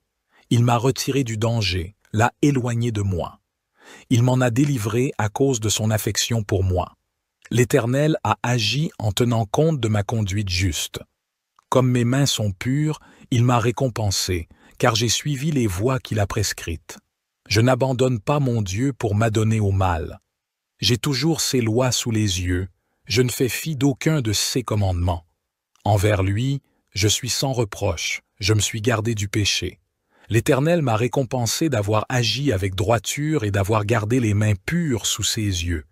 Il m'a retiré du danger, l'a éloigné de moi. Il m'en a délivré à cause de son affection pour moi. L'Éternel a agi en tenant compte de ma conduite juste. Comme mes mains sont pures, il m'a récompensé, car j'ai suivi les voies qu'il a prescrites. Je n'abandonne pas mon Dieu pour m'adonner au mal. J'ai toujours ses lois sous les yeux, je ne fais fi d'aucun de ses commandements. Envers lui, je suis sans reproche, je me suis gardé du péché. L'Éternel m'a récompensé d'avoir agi avec droiture et d'avoir gardé les mains pures sous ses yeux.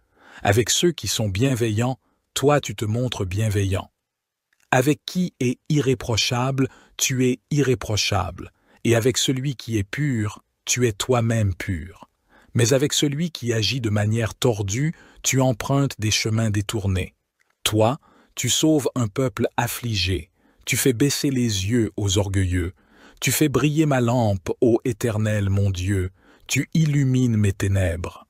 Avec ceux qui sont bienveillants, toi tu te montres bienveillant. Avec qui est irréprochable, tu es irréprochable, et avec celui qui est pur, tu es toi-même pur. Mais avec celui qui agit de manière tordue, tu empruntes des chemins détournés. Toi, tu sauves un peuple affligé, tu fais baisser les yeux aux orgueilleux, tu fais briller ma lampe, ô Éternel mon Dieu, tu illumines mes ténèbres.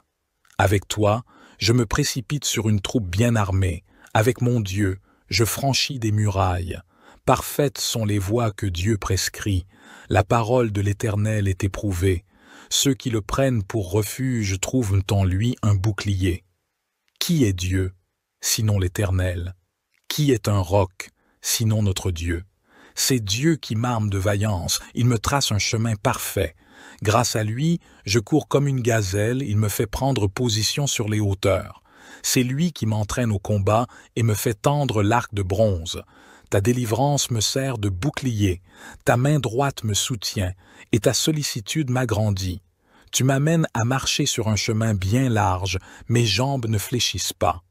Avec toi, je me précipite sur une troupe bien armée, avec mon Dieu, je franchis des murailles. Parfaites sont les voies que Dieu prescrit, la parole de l'Éternel est éprouvée. Ceux qui le prennent pour refuge trouvent en lui un bouclier. Qui est Dieu, sinon l'Éternel? Qui est un roc, sinon notre Dieu? C'est Dieu qui m'arme de vaillance, il me trace un chemin parfait. Grâce à lui, je cours comme une gazelle, il me fait prendre position sur les hauteurs. C'est lui qui m'entraîne au combat et me fait tendre l'arc de bronze. Ta délivrance me sert de bouclier, ta main droite me soutient, et ta sollicitude m'agrandit. Tu m'amènes à marcher sur un chemin bien large, mes jambes ne fléchissent pas.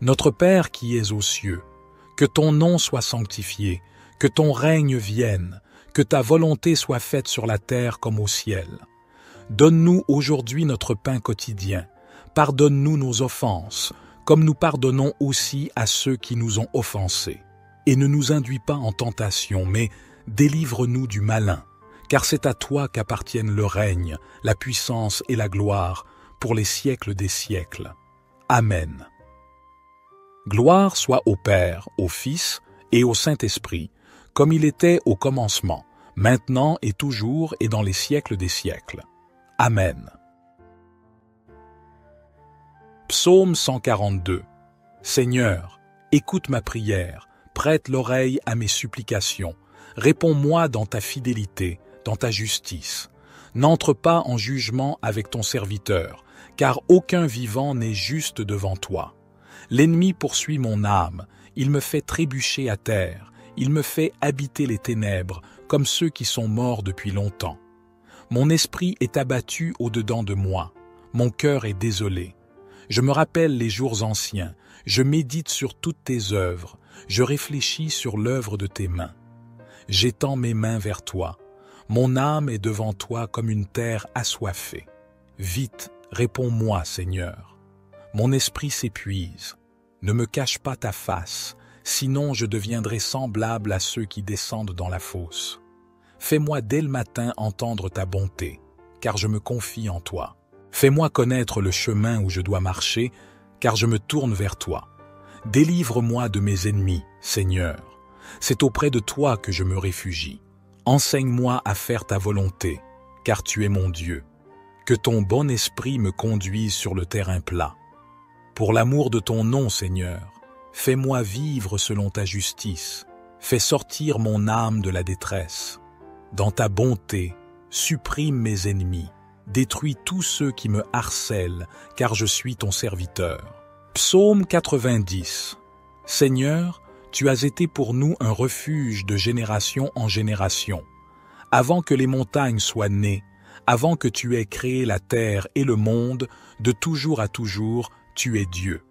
Notre Père qui es aux cieux, que ton nom soit sanctifié, que ton règne vienne, que ta volonté soit faite sur la terre comme au ciel. Donne-nous aujourd'hui notre pain quotidien. Pardonne-nous nos offenses, comme nous pardonnons aussi à ceux qui nous ont offensés. Et ne nous induis pas en tentation, mais délivre-nous du malin, car c'est à toi qu'appartiennent le règne, la puissance et la gloire, pour les siècles des siècles. Amen. Gloire soit au Père, au Fils et au Saint-Esprit, comme il était au commencement, maintenant et toujours et dans les siècles des siècles. Amen. Psaume 142. Seigneur, écoute ma prière, prête l'oreille à mes supplications, réponds-moi dans ta fidélité, dans ta justice. N'entre pas en jugement avec ton serviteur, car aucun vivant n'est juste devant toi. L'ennemi poursuit mon âme, il me fait trébucher à terre, il me fait habiter les ténèbres, comme ceux qui sont morts depuis longtemps. Mon esprit est abattu au-dedans de moi, mon cœur est désolé. Je me rappelle les jours anciens, je médite sur toutes tes œuvres, je réfléchis sur l'œuvre de tes mains. J'étends mes mains vers toi, mon âme est devant toi comme une terre assoiffée. Vite, réponds-moi, Seigneur. Mon esprit s'épuise. Ne me cache pas ta face, sinon je deviendrai semblable à ceux qui descendent dans la fosse. Fais-moi dès le matin entendre ta bonté, car je me confie en toi. Fais-moi connaître le chemin où je dois marcher, car je me tourne vers toi. Délivre-moi de mes ennemis, Seigneur. C'est auprès de toi que je me réfugie. Enseigne-moi à faire ta volonté, car tu es mon Dieu. Que ton bon esprit me conduise sur le terrain plat. Pour l'amour de ton nom, Seigneur, fais-moi vivre selon ta justice. Fais sortir mon âme de la détresse. Dans ta bonté, supprime mes ennemis. Détruis tous ceux qui me harcèlent, car je suis ton serviteur. Psaume 90. Seigneur, tu as été pour nous un refuge de génération en génération. Avant que les montagnes soient nées, avant que tu aies créé la terre et le monde, de toujours à toujours, tu es Dieu.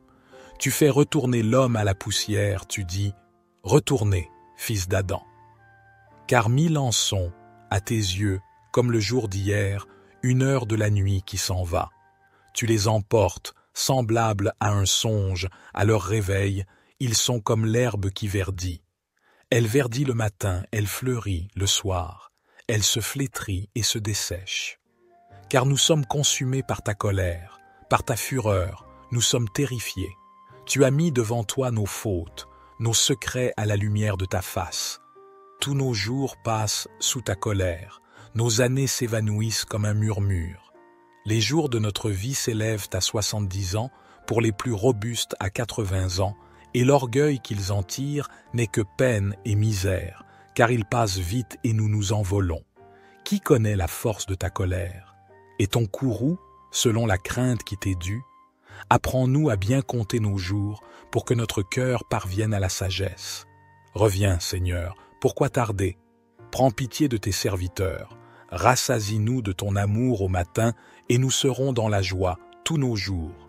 Tu fais retourner l'homme à la poussière, tu dis « Retournez, fils d'Adam ». Car 1000 ans sont, à tes yeux, comme le jour d'hier, une heure de la nuit qui s'en va. Tu les emportes, semblables à un songe, à leur réveil, ils sont comme l'herbe qui verdit. Elle verdit le matin, elle fleurit le soir, elle se flétrit et se dessèche. Car nous sommes consumés par ta colère, par ta fureur, nous sommes terrifiés. Tu as mis devant toi nos fautes, nos secrets à la lumière de ta face. Tous nos jours passent sous ta colère, nos années s'évanouissent comme un murmure. Les jours de notre vie s'élèvent à 70 ans, pour les plus robustes à 80 ans, et l'orgueil qu'ils en tirent n'est que peine et misère, car il passe vite et nous nous envolons. Qui connaît la force de ta colère? Et ton courroux, selon la crainte qui t'est due? Apprends-nous à bien compter nos jours, pour que notre cœur parvienne à la sagesse. Reviens, Seigneur, pourquoi tarder? Prends pitié de tes serviteurs, rassasie-nous de ton amour au matin, et nous serons dans la joie tous nos jours.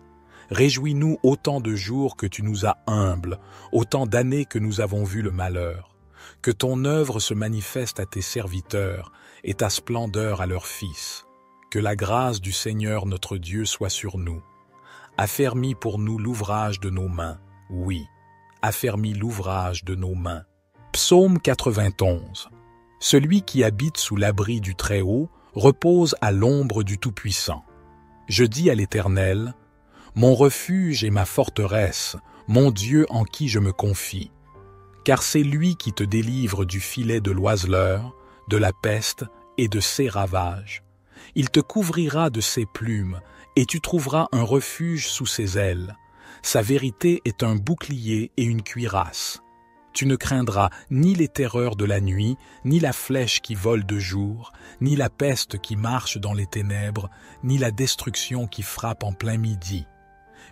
Réjouis-nous autant de jours que tu nous as humbles, autant d'années que nous avons vu le malheur. Que ton œuvre se manifeste à tes serviteurs, et ta splendeur à leurs fils. Que la grâce du Seigneur notre Dieu soit sur nous. Affermis pour nous l'ouvrage de nos mains, oui, affermis l'ouvrage de nos mains. Psaume 91. Celui qui habite sous l'abri du Très-Haut repose à l'ombre du Tout-Puissant. Je dis à l'Éternel, mon refuge et ma forteresse, mon Dieu en qui je me confie. Car c'est lui qui te délivre du filet de l'oiseleur, de la peste et de ses ravages. Il te couvrira de ses plumes, et tu trouveras un refuge sous ses ailes. Sa vérité est un bouclier et une cuirasse. Tu ne craindras ni les terreurs de la nuit, ni la flèche qui vole de jour, ni la peste qui marche dans les ténèbres, ni la destruction qui frappe en plein midi.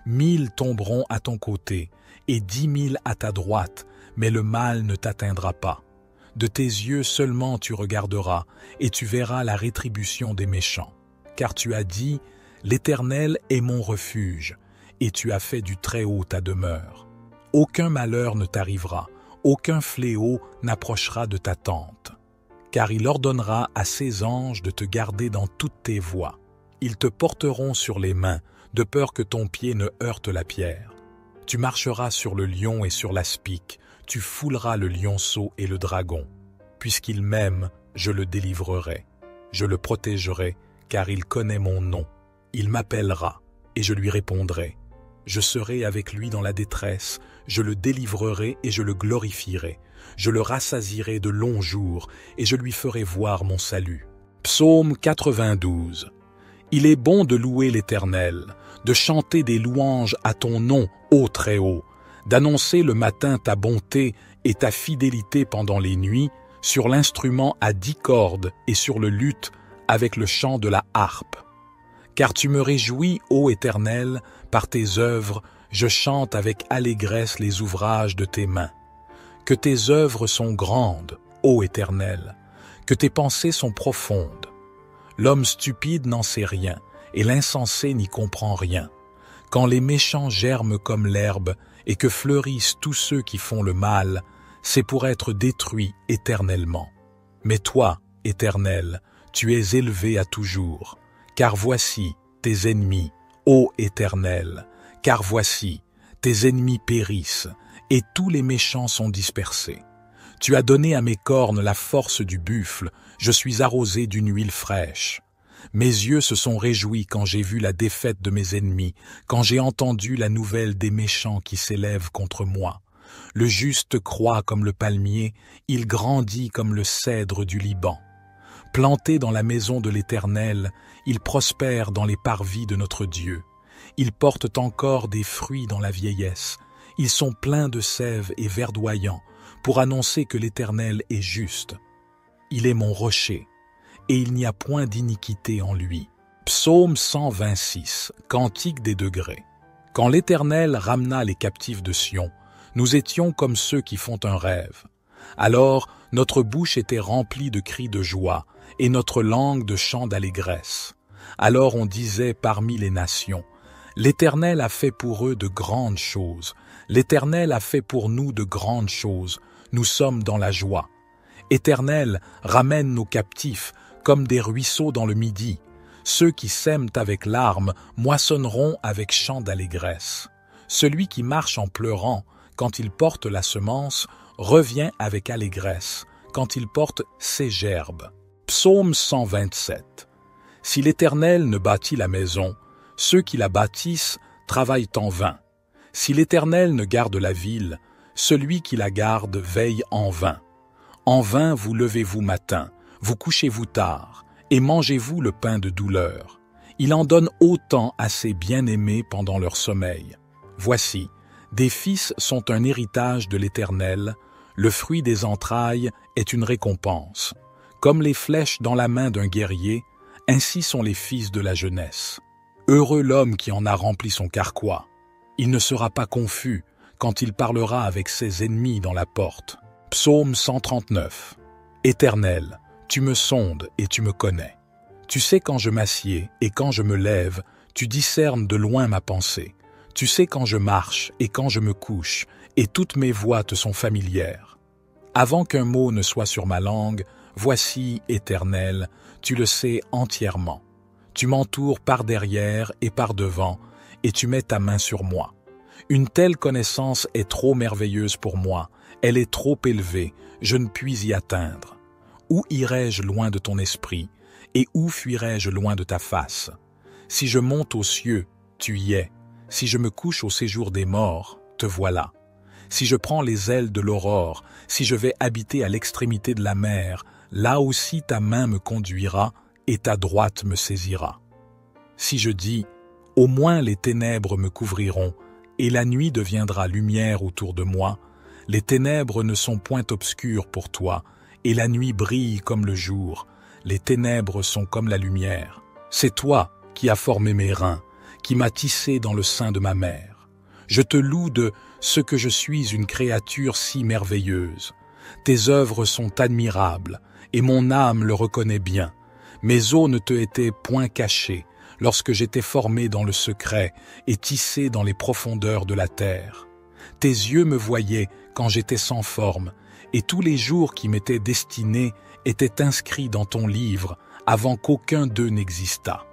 1000 tomberont à ton côté, et 10 000 à ta droite, mais le mal ne t'atteindra pas. De tes yeux seulement tu regarderas, et tu verras la rétribution des méchants. Car tu as dit, l'Éternel est mon refuge, et tu as fait du Très-Haut ta demeure. Aucun malheur ne t'arrivera, aucun fléau n'approchera de ta tente. Car il ordonnera à ses anges de te garder dans toutes tes voies. Ils te porteront sur les mains, de peur que ton pied ne heurte la pierre. Tu marcheras sur le lion et sur l'aspic, tu fouleras le lionceau et le dragon. Puisqu'il m'aime, je le délivrerai. Je le protégerai, car il connaît mon nom. Il m'appellera, et je lui répondrai. Je serai avec lui dans la détresse, je le délivrerai et je le glorifierai. Je le rassasierai de longs jours, et je lui ferai voir mon salut. Psaume 92. Il est bon de louer l'Éternel, de chanter des louanges à ton nom, ô Très-Haut, d'annoncer le matin ta bonté et ta fidélité pendant les nuits, sur l'instrument à 10 cordes et sur le luth avec le chant de la harpe. Car tu me réjouis, ô Éternel, par tes œuvres, je chante avec allégresse les ouvrages de tes mains. Que tes œuvres sont grandes, ô Éternel, que tes pensées sont profondes. L'homme stupide n'en sait rien, et l'insensé n'y comprend rien. Quand les méchants germent comme l'herbe, et que fleurissent tous ceux qui font le mal, c'est pour être détruits éternellement. Mais toi, Éternel, tu es élevé à toujours. Car voici tes ennemis, ô Éternel, car voici tes ennemis périssent, et tous les méchants sont dispersés. Tu as donné à mes cornes la force du buffle, je suis arrosé d'une huile fraîche. Mes yeux se sont réjouis quand j'ai vu la défaite de mes ennemis, quand j'ai entendu la nouvelle des méchants qui s'élèvent contre moi. Le juste croît comme le palmier, il grandit comme le cèdre du Liban. Plantés dans la maison de l'Éternel, ils prospèrent dans les parvis de notre Dieu. Ils portent encore des fruits dans la vieillesse. Ils sont pleins de sève et verdoyants, pour annoncer que l'Éternel est juste. Il est mon rocher, et il n'y a point d'iniquité en lui. Psaume 126, Cantique des degrés. Quand l'Éternel ramena les captifs de Sion, nous étions comme ceux qui font un rêve. Alors notre bouche était remplie de cris de joie, et notre langue de chants d'allégresse. Alors on disait parmi les nations, l'Éternel a fait pour eux de grandes choses, l'Éternel a fait pour nous de grandes choses, nous sommes dans la joie. Éternel, ramène nos captifs, comme des ruisseaux dans le midi. Ceux qui sèment avec larmes moissonneront avec chants d'allégresse. Celui qui marche en pleurant, quand il porte la semence, revient avec allégresse, quand il porte ses gerbes. Psaume 127. Si l'Éternel ne bâtit la maison, ceux qui la bâtissent travaillent en vain. Si l'Éternel ne garde la ville, celui qui la garde veille en vain. En vain vous levez-vous matin, vous couchez-vous tard, et mangez-vous le pain de douleur. Il en donne autant à ses bien-aimés pendant leur sommeil. Voici, des fils sont un héritage de l'Éternel, le fruit des entrailles est une récompense. Comme les flèches dans la main d'un guerrier, ainsi sont les fils de la jeunesse. Heureux l'homme qui en a rempli son carquois. Il ne sera pas confus quand il parlera avec ses ennemis dans la porte. Psaume 139. Éternel, tu me sondes et tu me connais. Tu sais quand je m'assieds et quand je me lève, tu discernes de loin ma pensée. Tu sais quand je marche et quand je me couche, et toutes mes voies te sont familières. Avant qu'un mot ne soit sur ma langue, voici, Éternel, tu le sais entièrement. Tu m'entoures par derrière et par devant, et tu mets ta main sur moi. Une telle connaissance est trop merveilleuse pour moi, elle est trop élevée, je ne puis y atteindre. Où irai-je loin de ton esprit, et où fuirai-je loin de ta face? Si je monte aux cieux, tu y es. Si je me couche au séjour des morts, te voilà. Si je prends les ailes de l'aurore, si je vais habiter à l'extrémité de la mer, là aussi ta main me conduira et ta droite me saisira. Si je dis, au moins les ténèbres me couvriront, et la nuit deviendra lumière autour de moi, les ténèbres ne sont point obscures pour toi, et la nuit brille comme le jour, les ténèbres sont comme la lumière. C'est toi qui as formé mes reins, qui m'as tissé dans le sein de ma mère. Je te loue de ce que je suis une créature si merveilleuse. Tes œuvres sont admirables, et mon âme le reconnaît bien. Mes os ne te étaient point cachés, lorsque j'étais formé dans le secret et tissé dans les profondeurs de la terre. Tes yeux me voyaient quand j'étais sans forme, et tous les jours qui m'étaient destinés étaient inscrits dans ton livre avant qu'aucun d'eux n'existât.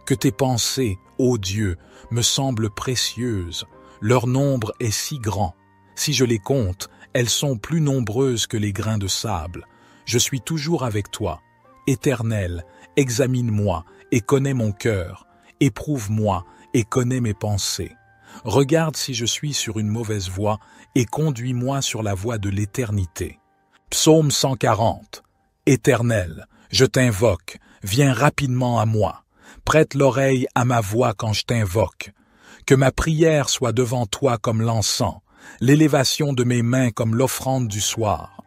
Que tes pensées, ô Dieu, me semblent précieuses, leur nombre est si grand. Si je les compte, elles sont plus nombreuses que les grains de sable. Je suis toujours avec toi. Éternel, examine-moi et connais mon cœur. Éprouve-moi et connais mes pensées. Regarde si je suis sur une mauvaise voie et conduis-moi sur la voie de l'éternité. Psaume 140. Éternel, je t'invoque, viens rapidement à moi. Prête l'oreille à ma voix quand je t'invoque. Que ma prière soit devant toi comme l'encens, l'élévation de mes mains comme l'offrande du soir.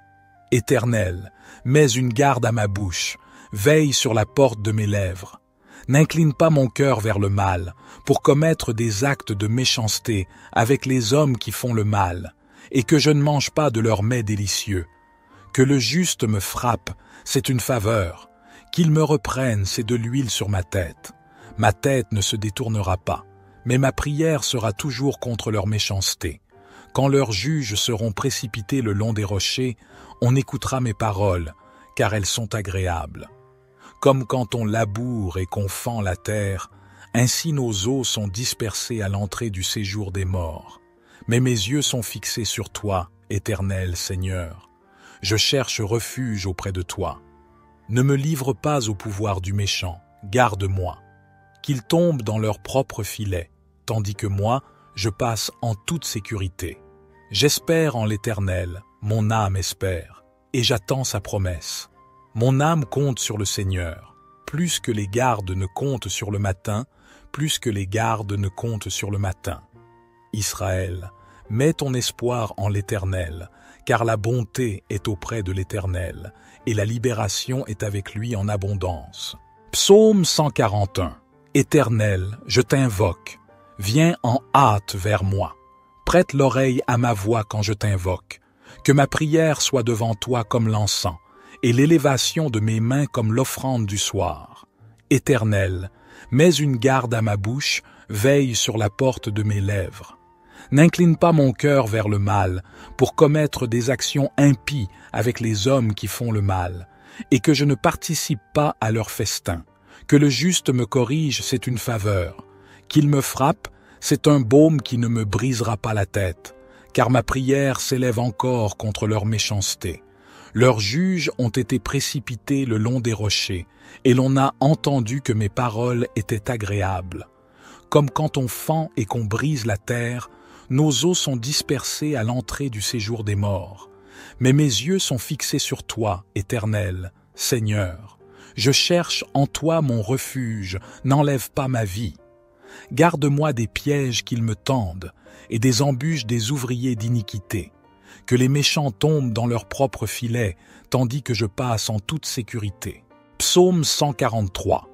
Éternel, mets une garde à ma bouche, veille sur la porte de mes lèvres. N'incline pas mon cœur vers le mal, pour commettre des actes de méchanceté avec les hommes qui font le mal, et que je ne mange pas de leurs mets délicieux. Que le juste me frappe, c'est une faveur. Qu'il me reprenne, c'est de l'huile sur ma tête. Ma tête ne se détournera pas, mais ma prière sera toujours contre leur méchanceté. Quand leurs juges seront précipités le long des rochers, on écoutera mes paroles, car elles sont agréables. Comme quand on laboure et qu'on fend la terre, ainsi nos os sont dispersés à l'entrée du séjour des morts. Mais mes yeux sont fixés sur toi, Éternel Seigneur. Je cherche refuge auprès de toi. Ne me livre pas au pouvoir du méchant, garde-moi. Qu'ils tombent dans leur propre filet, tandis que moi, je passe en toute sécurité. J'espère en l'Éternel, mon âme espère, et j'attends sa promesse. Mon âme compte sur le Seigneur, plus que les gardes ne comptent sur le matin, plus que les gardes ne comptent sur le matin. Israël, mets ton espoir en l'Éternel, car la bonté est auprès de l'Éternel, et la libération est avec lui en abondance. Psaume 141. Éternel, je t'invoque, viens en hâte vers moi. Prête l'oreille à ma voix quand je t'invoque. Que ma prière soit devant toi comme l'encens, et l'élévation de mes mains comme l'offrande du soir. Éternel, mets une garde à ma bouche, veille sur la porte de mes lèvres. N'incline pas mon cœur vers le mal, pour commettre des actions impies avec les hommes qui font le mal, et que je ne participe pas à leur festin. Que le juste me corrige, c'est une faveur. Qu'il me frappe, c'est un baume qui ne me brisera pas la tête, car ma prière s'élève encore contre leur méchanceté. Leurs juges ont été précipités le long des rochers, et l'on a entendu que mes paroles étaient agréables. Comme quand on fend et qu'on brise la terre, Nos os sont dispersés à l'entrée du séjour des morts. Mais mes yeux sont fixés sur toi, Éternel, Seigneur. Je cherche en toi mon refuge, n'enlève pas ma vie. Garde-moi des pièges qu'ils me tendent et des embûches des ouvriers d'iniquité. Que les méchants tombent dans leur propre filet, tandis que je passe en toute sécurité. Psaume 143.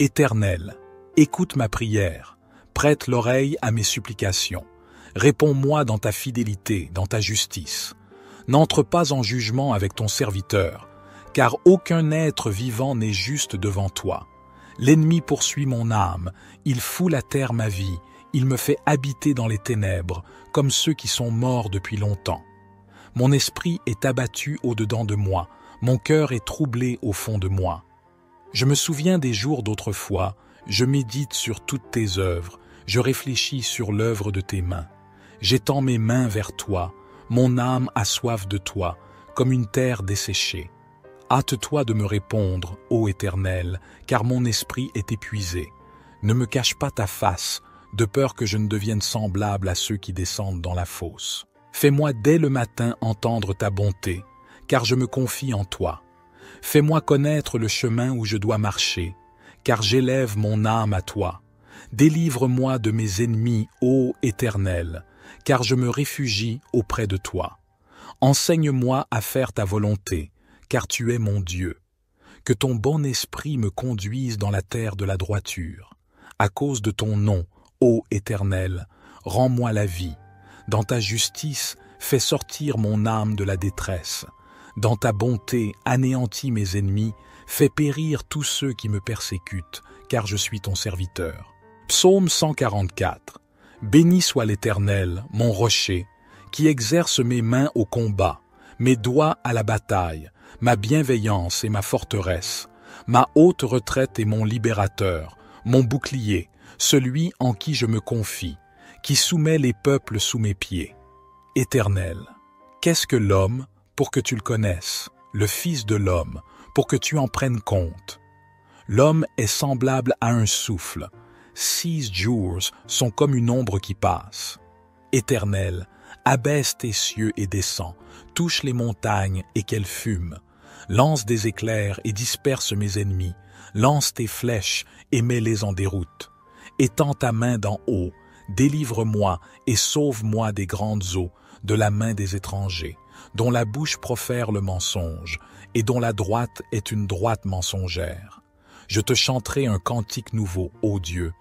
Éternel, écoute ma prière, prête l'oreille à mes supplications. Réponds-moi dans ta fidélité, dans ta justice. N'entre pas en jugement avec ton serviteur, car aucun être vivant n'est juste devant toi. L'ennemi poursuit mon âme, il foule à terre ma vie, il me fait habiter dans les ténèbres, comme ceux qui sont morts depuis longtemps. Mon esprit est abattu au-dedans de moi, mon cœur est troublé au fond de moi. Je me souviens des jours d'autrefois, je médite sur toutes tes œuvres, je réfléchis sur l'œuvre de tes mains. J'étends mes mains vers toi, mon âme a soif de toi, comme une terre desséchée. Hâte-toi de me répondre, ô Éternel, car mon esprit est épuisé. Ne me cache pas ta face, de peur que je ne devienne semblable à ceux qui descendent dans la fosse. Fais-moi dès le matin entendre ta bonté, car je me confie en toi. Fais-moi connaître le chemin où je dois marcher, car j'élève mon âme à toi. Délivre-moi de mes ennemis, ô Éternel, car je me réfugie auprès de toi. Enseigne-moi à faire ta volonté, car tu es mon Dieu. Que ton bon esprit me conduise dans la terre de la droiture. À cause de ton nom, ô Éternel, rends-moi la vie. Dans ta justice, fais sortir mon âme de la détresse. Dans ta bonté, anéantis mes ennemis, fais périr tous ceux qui me persécutent, car je suis ton serviteur. Psaume 144. Béni soit l'Éternel, mon rocher, qui exerce mes mains au combat, mes doigts à la bataille, ma bienveillance et ma forteresse, ma haute retraite et mon libérateur, mon bouclier, celui en qui je me confie, qui soumet les peuples sous mes pieds. Éternel, qu'est-ce que l'homme pour que tu le connaisses, le Fils de l'homme pour que tu en prennes compte? L'homme est semblable à un souffle. 6 jours sont comme une ombre qui passe. Éternel, abaisse tes cieux et descends, touche les montagnes et qu'elles fument. Lance des éclairs et disperse mes ennemis. Lance tes flèches et mets-les en déroute. Étends ta main d'en haut, délivre-moi et sauve-moi des grandes eaux, de la main des étrangers, dont la bouche profère le mensonge, et dont la droite est une droite mensongère. Je te chanterai un cantique nouveau, ô Dieu.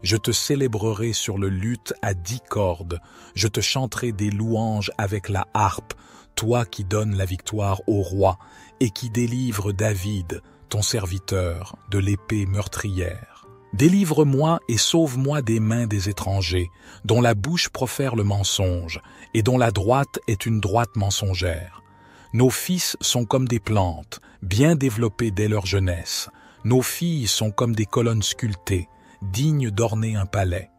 Je te célébrerai sur le luth à 10 cordes. Je te chanterai des louanges avec la harpe, toi qui donnes la victoire au roi et qui délivre David, ton serviteur, de l'épée meurtrière. Délivre-moi et sauve-moi des mains des étrangers, dont la bouche profère le mensonge, et dont la droite est une droite mensongère. Nos fils sont comme des plantes, bien développées dès leur jeunesse. Nos filles sont comme des colonnes sculptées, dignes d'orner un palais.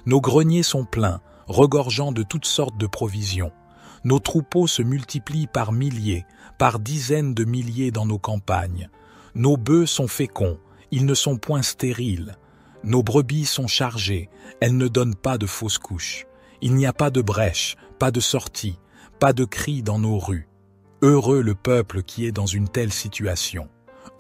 Nos greniers sont pleins, regorgeant de toutes sortes de provisions. Nos troupeaux se multiplient par milliers, par dizaines de milliers dans nos campagnes. Nos bœufs sont féconds, ils ne sont point stériles. Nos brebis sont chargées, elles ne donnent pas de fausses couches. Il n'y a pas de brèche, pas de sortie, pas de cri dans nos rues. Heureux le peuple qui est dans une telle situation.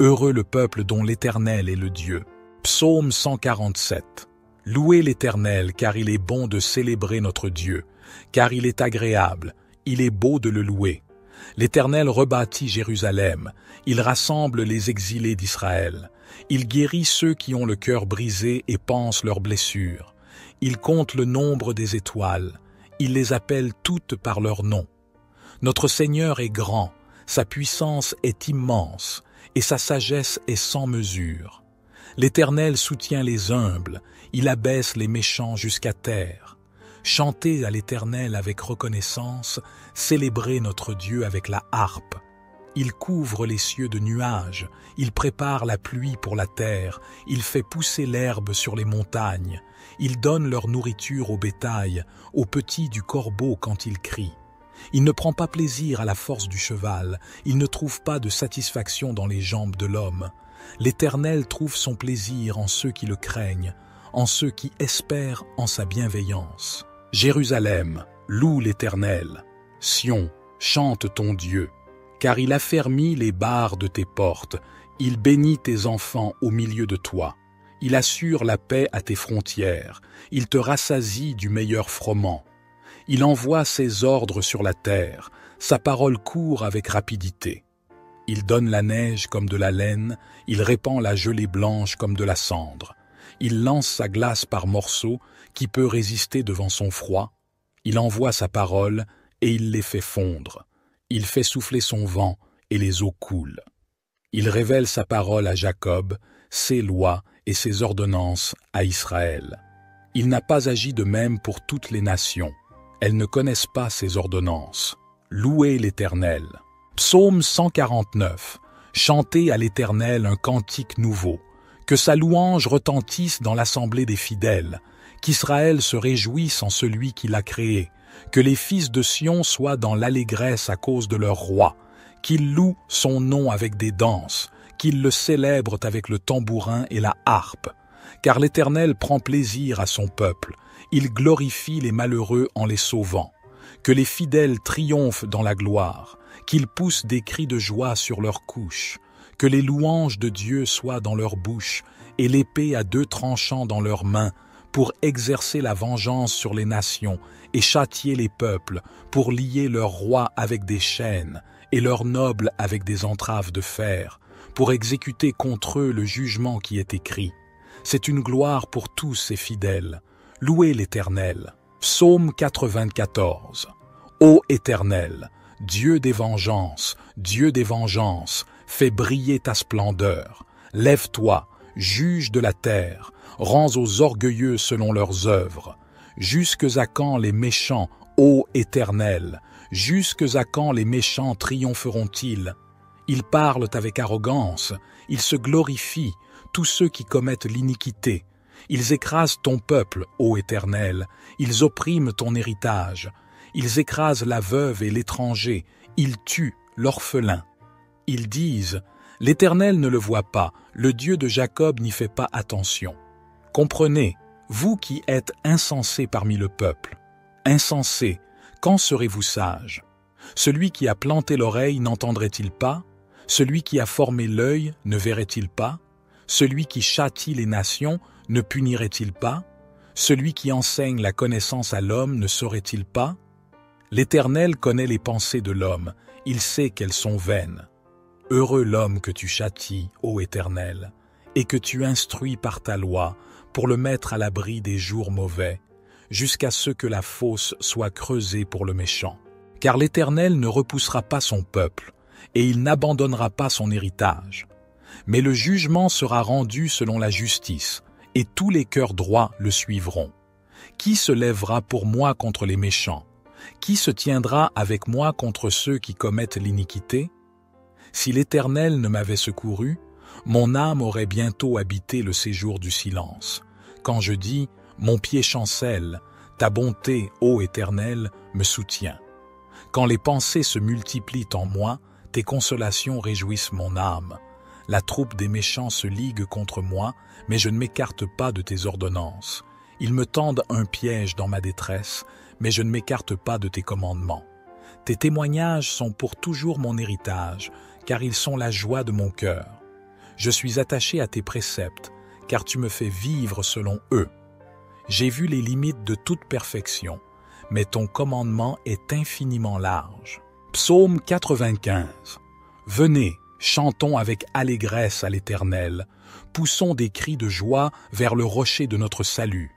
Heureux le peuple dont l'Éternel est le Dieu. Psaume 147. Louez l'Éternel, car il est bon de célébrer notre Dieu, car il est agréable, il est beau de le louer. L'Éternel rebâtit Jérusalem, il rassemble les exilés d'Israël. Il guérit ceux qui ont le cœur brisé et pansent leurs blessures. Il compte le nombre des étoiles, il les appelle toutes par leur nom. Notre Seigneur est grand, sa puissance est immense, et sa sagesse est sans mesure. L'Éternel soutient les humbles, il abaisse les méchants jusqu'à terre. Chantez à l'Éternel avec reconnaissance, célébrez notre Dieu avec la harpe. Il couvre les cieux de nuages, il prépare la pluie pour la terre, il fait pousser l'herbe sur les montagnes, il donne leur nourriture au bétail, aux petits du corbeau quand il crie. Il ne prend pas plaisir à la force du cheval, il ne trouve pas de satisfaction dans les jambes de l'homme. L'Éternel trouve son plaisir en ceux qui le craignent, en ceux qui espèrent en sa bienveillance. Jérusalem, loue l'Éternel. Sion, chante ton Dieu, car il affermit les barres de tes portes, il bénit tes enfants au milieu de toi. Il assure la paix à tes frontières, il te rassasie du meilleur froment. Il envoie ses ordres sur la terre, sa parole court avec rapidité. Il donne la neige comme de la laine, il répand la gelée blanche comme de la cendre. Il lance sa glace par morceaux, qui peut résister devant son froid. Il envoie sa parole, et il les fait fondre. Il fait souffler son vent, et les eaux coulent. Il révèle sa parole à Jacob, ses lois et ses ordonnances à Israël. Il n'a pas agi de même pour toutes les nations. Elles ne connaissent pas ses ordonnances. Louez l'Éternel. Psaume 149. Chantez à l'Éternel un cantique nouveau. Que sa louange retentisse dans l'assemblée des fidèles. Qu'Israël se réjouisse en celui qui l'a créé. Que les fils de Sion soient dans l'allégresse à cause de leur roi. Qu'ils louent son nom avec des danses. Qu'ils le célèbrent avec le tambourin et la harpe. Car l'Éternel prend plaisir à son peuple. Il glorifie les malheureux en les sauvant. Que les fidèles triomphent dans la gloire. Qu'ils poussent des cris de joie sur leurs couches. Que les louanges de Dieu soient dans leur bouche et l'épée à 2 tranchants dans leurs mains pour exercer la vengeance sur les nations et châtier les peuples, pour lier leurs rois avec des chaînes et leurs nobles avec des entraves de fer, pour exécuter contre eux le jugement qui est écrit. C'est une gloire pour tous ces fidèles. Louez l'Éternel. Psaume 94. Ô Éternel, Dieu des vengeances, fais briller ta splendeur. Lève-toi, juge de la terre, rends aux orgueilleux selon leurs œuvres. Jusques à quand les méchants, ô Éternel, jusques à quand les méchants triompheront-ils? Ils parlent avec arrogance, ils se glorifient, tous ceux qui commettent l'iniquité. Ils écrasent ton peuple, ô Éternel, ils oppriment ton héritage. Ils écrasent la veuve et l'étranger, ils tuent l'orphelin. Ils disent, l'Éternel ne le voit pas, le Dieu de Jacob n'y fait pas attention. Comprenez, vous qui êtes insensés parmi le peuple. Insensés, quand serez-vous sages? Celui qui a planté l'oreille n'entendrait-il pas? Celui qui a formé l'œil ne verrait-il pas? Celui qui châtie les nations ne punirait-il pas? Celui qui enseigne la connaissance à l'homme ne saurait-il pas? L'Éternel connaît les pensées de l'homme, il sait qu'elles sont vaines. Heureux l'homme que tu châties, ô Éternel, et que tu instruis par ta loi, pour le mettre à l'abri des jours mauvais, jusqu'à ce que la fosse soit creusée pour le méchant. Car l'Éternel ne repoussera pas son peuple, et il n'abandonnera pas son héritage. Mais le jugement sera rendu selon la justice, et tous les cœurs droits le suivront. Qui se lèvera pour moi contre les méchants? Qui se tiendra avec moi contre ceux qui commettent l'iniquité? Si l'Éternel ne m'avait secouru, mon âme aurait bientôt habité le séjour du silence. Quand je dis « Mon pied chancelle », ta bonté, ô Éternel, me soutient. Quand les pensées se multiplient en moi, tes consolations réjouissent mon âme. La troupe des méchants se ligue contre moi, mais je ne m'écarte pas de tes ordonnances. Ils me tendent un piège dans ma détresse, mais je ne m'écarte pas de tes commandements. Tes témoignages sont pour toujours mon héritage, car ils sont la joie de mon cœur. Je suis attaché à tes préceptes, car tu me fais vivre selon eux. J'ai vu les limites de toute perfection, mais ton commandement est infiniment large. Psaume 95. Venez, chantons avec allégresse à l'Éternel, poussons des cris de joie vers le rocher de notre salut.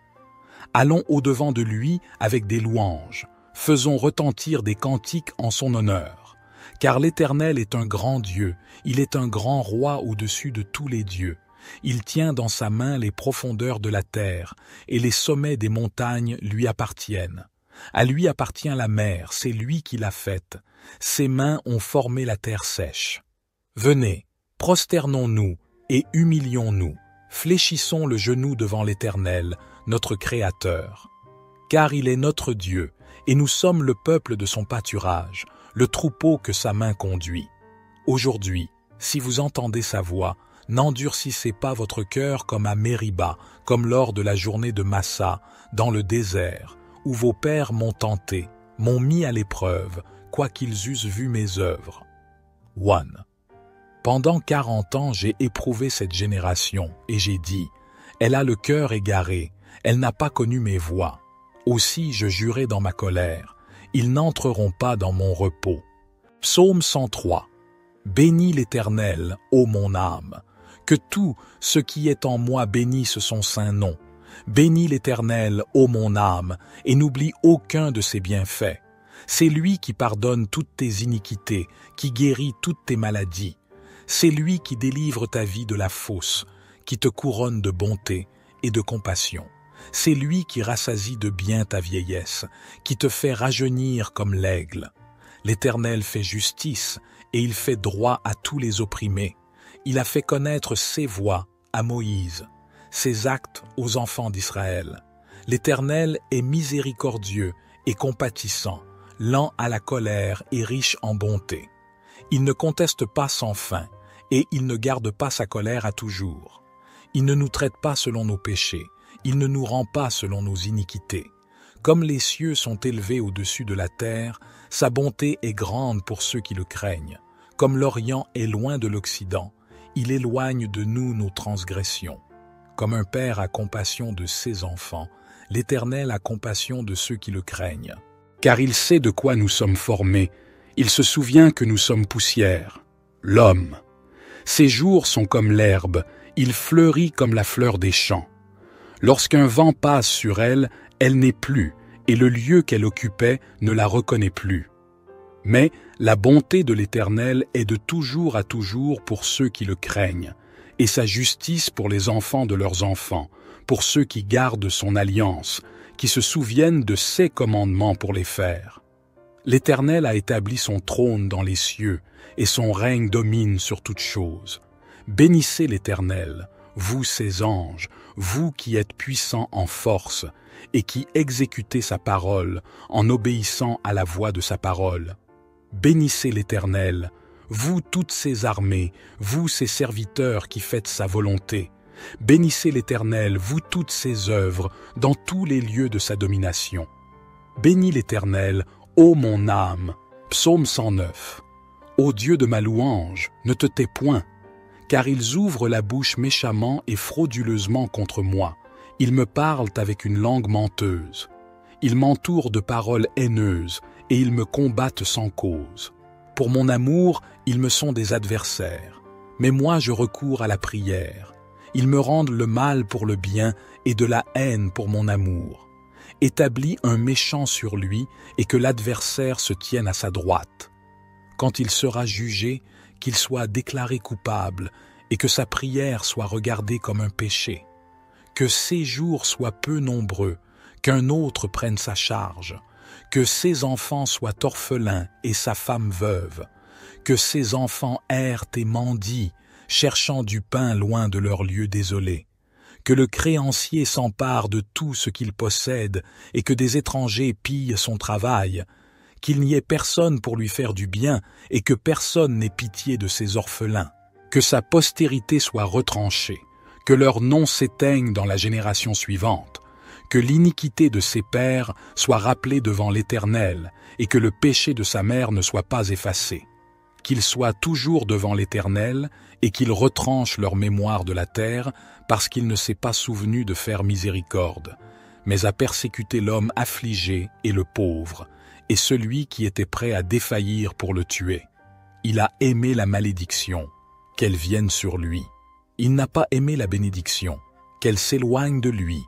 Allons au-devant de lui avec des louanges, faisons retentir des cantiques en son honneur. Car l'Éternel est un grand Dieu, il est un grand roi au-dessus de tous les dieux. Il tient dans sa main les profondeurs de la terre, et les sommets des montagnes lui appartiennent. À lui appartient la mer, c'est lui qui l'a faite. Ses mains ont formé la terre sèche. Venez, prosternons-nous et humilions-nous, fléchissons le genou devant l'Éternel, notre Créateur. Car il est notre Dieu, et nous sommes le peuple de son pâturage, le troupeau que sa main conduit. Aujourd'hui, si vous entendez sa voix, n'endurcissez pas votre cœur comme à Mériba, comme lors de la journée de Massa, dans le désert, où vos pères m'ont tenté, m'ont mis à l'épreuve, quoiqu'ils eussent vu mes œuvres. 1. Pendant 40 ans, j'ai éprouvé cette génération, et j'ai dit, elle a le cœur égaré, elle n'a pas connu mes voies. Aussi je jurai dans ma colère, ils n'entreront pas dans mon repos. Psaume 103. Bénis l'Éternel, ô mon âme. Que tout ce qui est en moi bénisse son saint nom. Bénis l'Éternel, ô mon âme, et n'oublie aucun de ses bienfaits. C'est lui qui pardonne toutes tes iniquités, qui guérit toutes tes maladies. C'est lui qui délivre ta vie de la fosse, qui te couronne de bonté et de compassion. C'est lui qui rassasie de bien ta vieillesse, qui te fait rajeunir comme l'aigle. L'Éternel fait justice, et il fait droit à tous les opprimés. Il a fait connaître ses voies à Moïse, ses actes aux enfants d'Israël. L'Éternel est miséricordieux et compatissant, lent à la colère et riche en bonté. Il ne conteste pas sans fin, et il ne garde pas sa colère à toujours. Il ne nous traite pas selon nos péchés, il ne nous rend pas selon nos iniquités. Comme les cieux sont élevés au-dessus de la terre, sa bonté est grande pour ceux qui le craignent. Comme l'Orient est loin de l'Occident, il éloigne de nous nos transgressions. Comme un père a compassion de ses enfants, l'Éternel a compassion de ceux qui le craignent. Car il sait de quoi nous sommes formés, il se souvient que nous sommes poussière. L'homme. Ses jours sont comme l'herbe, il fleurit comme la fleur des champs. Lorsqu'un vent passe sur elle, elle n'est plus, et le lieu qu'elle occupait ne la reconnaît plus. Mais la bonté de l'Éternel est de toujours à toujours pour ceux qui le craignent, et sa justice pour les enfants de leurs enfants, pour ceux qui gardent son alliance, qui se souviennent de ses commandements pour les faire. L'Éternel a établi son trône dans les cieux, et son règne domine sur toutes choses. Bénissez l'Éternel, vous ses anges, vous qui êtes puissants en force, et qui exécutez sa parole en obéissant à la voix de sa parole. Bénissez l'Éternel, vous toutes ses armées, vous ses serviteurs qui faites sa volonté. Bénissez l'Éternel, vous toutes ses œuvres, dans tous les lieux de sa domination. Bénis l'Éternel, ô mon âme. Psaume 109. Ô Dieu de ma louange, ne te tais point, car ils ouvrent la bouche méchamment et frauduleusement contre moi. Ils me parlent avec une langue menteuse. Ils m'entourent de paroles haineuses, et ils me combattent sans cause. Pour mon amour, ils me sont des adversaires. Mais moi je recours à la prière. Ils me rendent le mal pour le bien et de la haine pour mon amour. Établis un méchant sur lui et que l'adversaire se tienne à sa droite. Quand il sera jugé, qu'il soit déclaré coupable et que sa prière soit regardée comme un péché. Que ses jours soient peu nombreux, qu'un autre prenne sa charge, que ses enfants soient orphelins et sa femme veuve, que ses enfants errent et mendient, cherchant du pain loin de leur lieu désolé, que le créancier s'empare de tout ce qu'il possède et que des étrangers pillent son travail, qu'il n'y ait personne pour lui faire du bien et que personne n'ait pitié de ses orphelins, que sa postérité soit retranchée, que leur nom s'éteigne dans la génération suivante, que l'iniquité de ses pères soit rappelée devant l'Éternel et que le péché de sa mère ne soit pas effacé, qu'il soit toujours devant l'Éternel et qu'il retranche leur mémoire de la terre parce qu'il ne s'est pas souvenu de faire miséricorde, mais a persécuté l'homme affligé et le pauvre, et celui qui était prêt à défaillir pour le tuer. Il a aimé la malédiction, qu'elle vienne sur lui. Il n'a pas aimé la bénédiction, qu'elle s'éloigne de lui,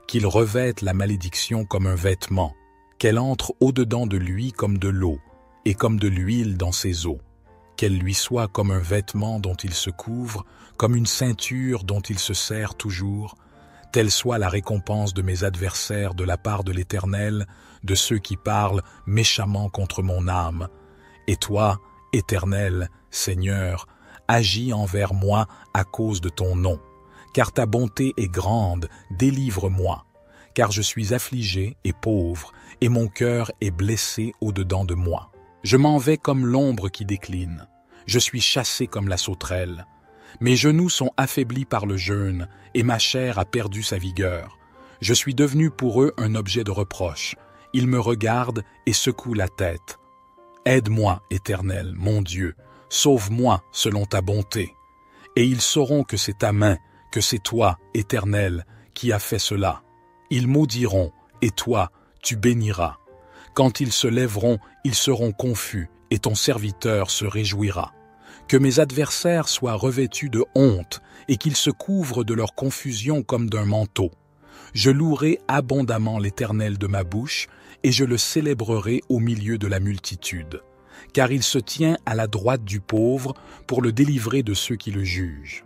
qu'il revête la malédiction comme un vêtement, qu'elle entre au-dedans de lui comme de l'eau, et comme de l'huile dans ses os, qu'elle lui soit comme un vêtement dont il se couvre, comme une ceinture dont il se serre toujours, telle soit la récompense de mes adversaires de la part de l'Éternel, de ceux qui parlent méchamment contre mon âme. Et toi, Éternel, Seigneur, agis envers moi à cause de ton nom. Car ta bonté est grande, délivre-moi. Car je suis affligé et pauvre, et mon cœur est blessé au-dedans de moi. Je m'en vais comme l'ombre qui décline. Je suis chassé comme la sauterelle. Mes genoux sont affaiblis par le jeûne, et ma chair a perdu sa vigueur. Je suis devenu pour eux un objet de reproche. Ils me regardent et secouent la tête. Aide-moi, Éternel, mon Dieu, sauve-moi selon ta bonté. Et ils sauront que c'est ta main, que c'est toi, Éternel, qui as fait cela. Ils maudiront, et toi, tu béniras. Quand ils se lèveront, ils seront confus, et ton serviteur se réjouira. Que mes adversaires soient revêtus de honte, et qu'ils se couvrent de leur confusion comme d'un manteau. Je louerai abondamment l'Éternel de ma bouche, et je le célébrerai au milieu de la multitude. Car il se tient à la droite du pauvre pour le délivrer de ceux qui le jugent.